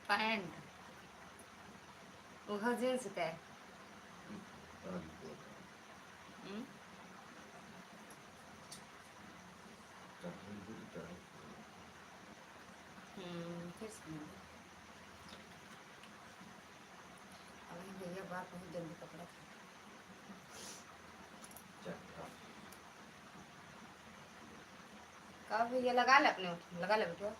पैंट वो जींस का भैया बात बहुत जल्दी पकड़ा का भैया लगा ले अपने लगा ले बेटा।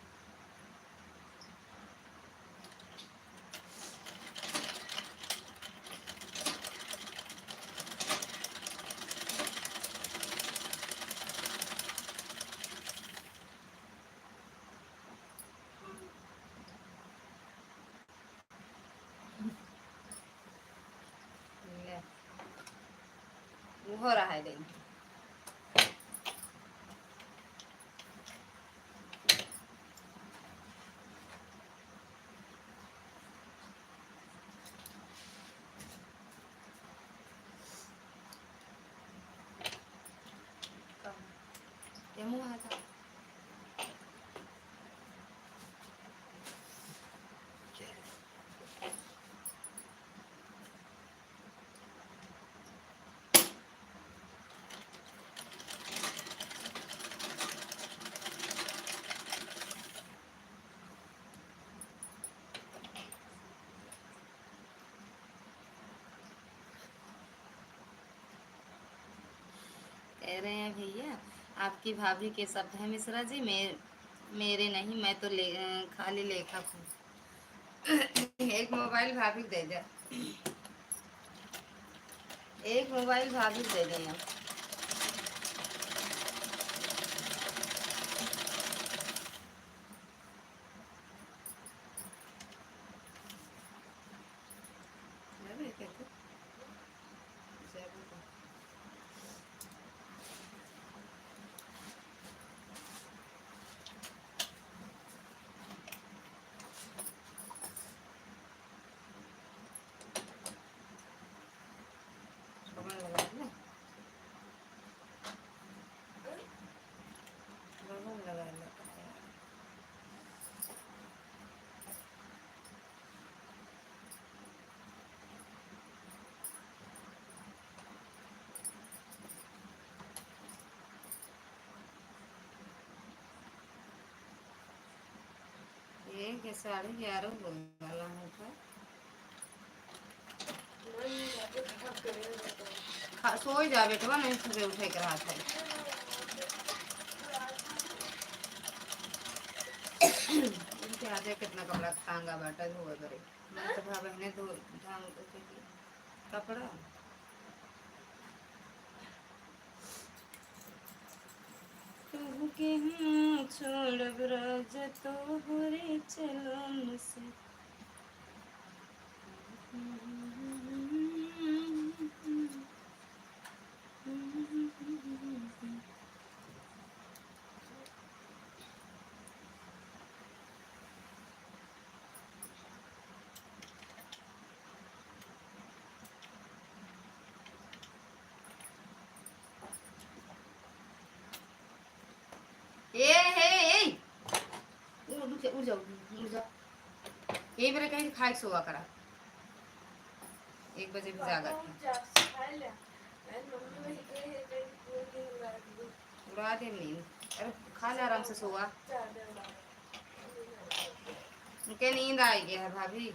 हो रहा है दिन गेहूँ आया था। कह रहे हैं भैया आपकी भाभी के शब्द है मिश्रा जी, मेरे नहीं, मैं तो खाली लेखक हूँ। एक मोबाइल भाभी को दे दे, एक मोबाइल भाभी को दे देना। ये 11:30 हो गया था। सो जा बेटवा, नहीं सुबह उठे कर हाथ है। इनके हाथे कितना कपड़ा टांगा बाटा धोए करे, मैं तो भा बहने धो ढंग कपड़ा। के हूँ छोड़ ब्रज तो हरे चलन से। उड़ जाओ यही मेरे कहीं खाए सोआ करा, 1 बजे भी जागा उड़ा दे नींद। अरे खा ले आराम से सोआ, उनके नींद आएगी है भाभी।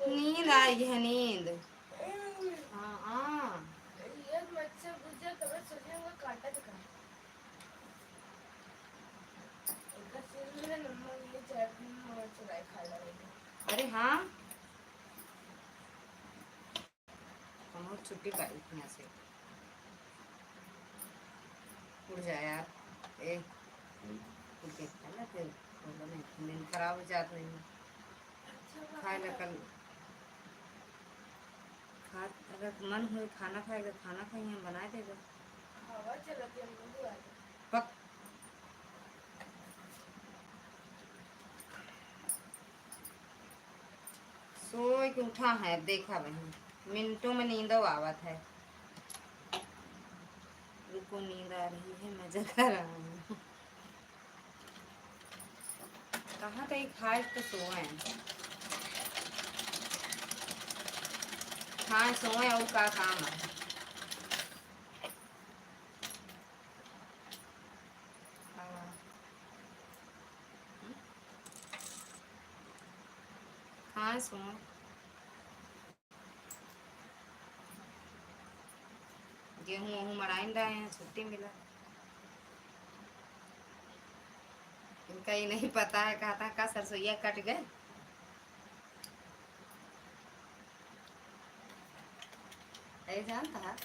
नींद आई है नींद। हाँ अरे हाँ हम छुट्टी पाई यहाँ से, उड़ जाए यार। फिर नींद खराब हो जाती नहीं। खाए ला कल खा, अगर मन हो खाना खाएगा खाना खाइए, हम बना देगा। पक सोए के उठा है, देखा बहन मिनटों में नींद आवत है। रुको नींद आ रही है, मैं जगा रहा हूँ। कहाँ कहीं खाए तो सोए, हाँ सोए और का काम है। हाँ सोए, गेहूँ वहूँ मराइन रहे हैं, छुट्टी मिला। इनका ये नहीं पता है, कहता का सरसोईया कट गए। अरे जानता है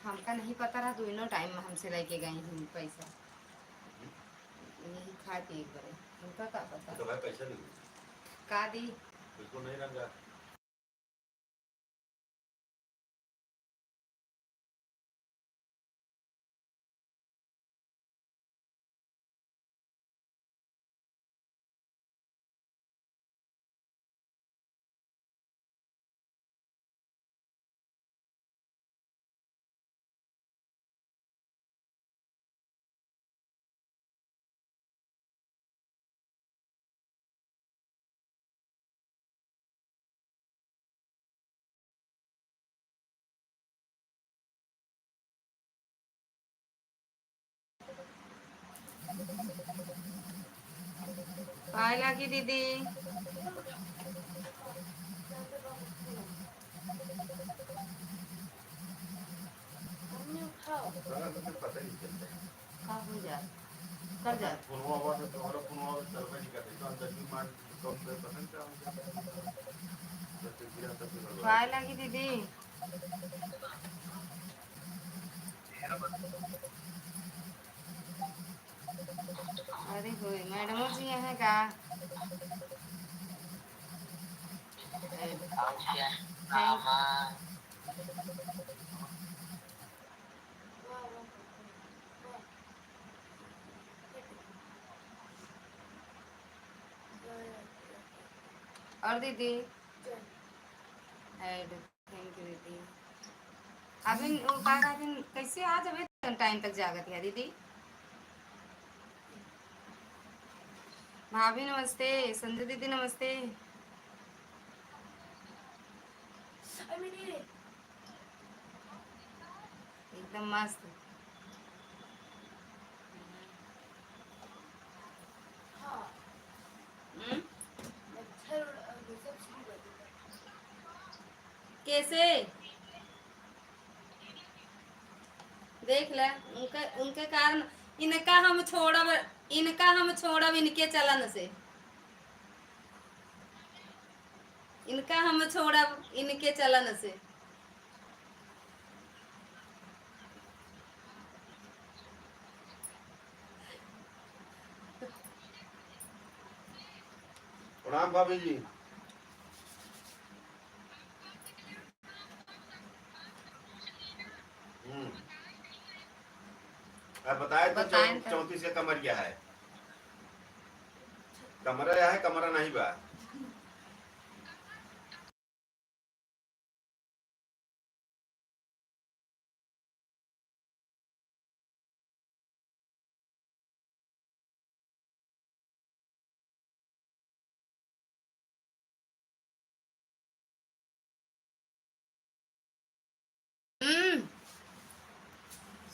हमका नहीं पता रहा, दोनों टाइम में हमसे लेके गई थी पैसा, यही खा के एक बार उनका का पता तो भाई पैसा नहीं का दी उसको नहीं रंगा। काय लागी दीदी मम्मी उठाओ। पता ही नहीं चलता है। का हो जा कर जा फोनवा हुआ तो तुम्हारा फोनवा चलता नहीं करता तो अंदर की मान कम से पसंद क्या होगा जैसे गिरा तब से गड़बड़ काय लागी दीदी अरे होय मैडम जी हैं का थैंक वाह वाह वाह। और दीदी चल। ऐड थैंक यू दीदी अभी वो का अभी कैसे आ जावे टाइम तक जागत है दीदी भाभी नमस्ते संजय दीदी नमस्ते आई मीन एकदम मस्त हाँ हम्म? मच्छर और ये सब शुरू कर देता। कैसे देख ले उनके उनके कारण इनका हम छोड़ब इनके चलन से इनका हम छोड़ब इनके चलन से प्रणाम भाभी जी। आप बताए तो बताएं तो। 34 का कमर क्या है कमरा या है कमरा नहीं बा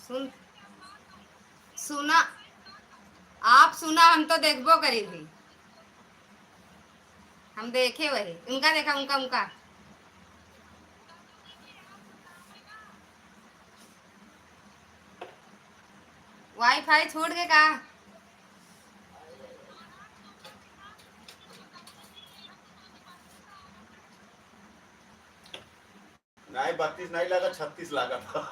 सुन सुना आप सुना हम तो देखबो करी थी हम देखे वही उनका देखा उनका उनका वाईफाई छोड़ के का नहीं 32 नहीं लगा 36 लगा था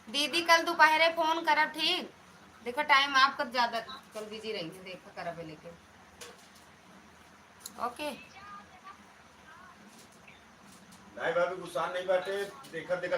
दीदी कल दोपहरे फोन करब ठीक देखो टाइम आप कब ज्यादा कल बिजी रहेंगे देखो करब लेके ओके नहीं भाभी गुस्सा नहीं बाटे देखा देखा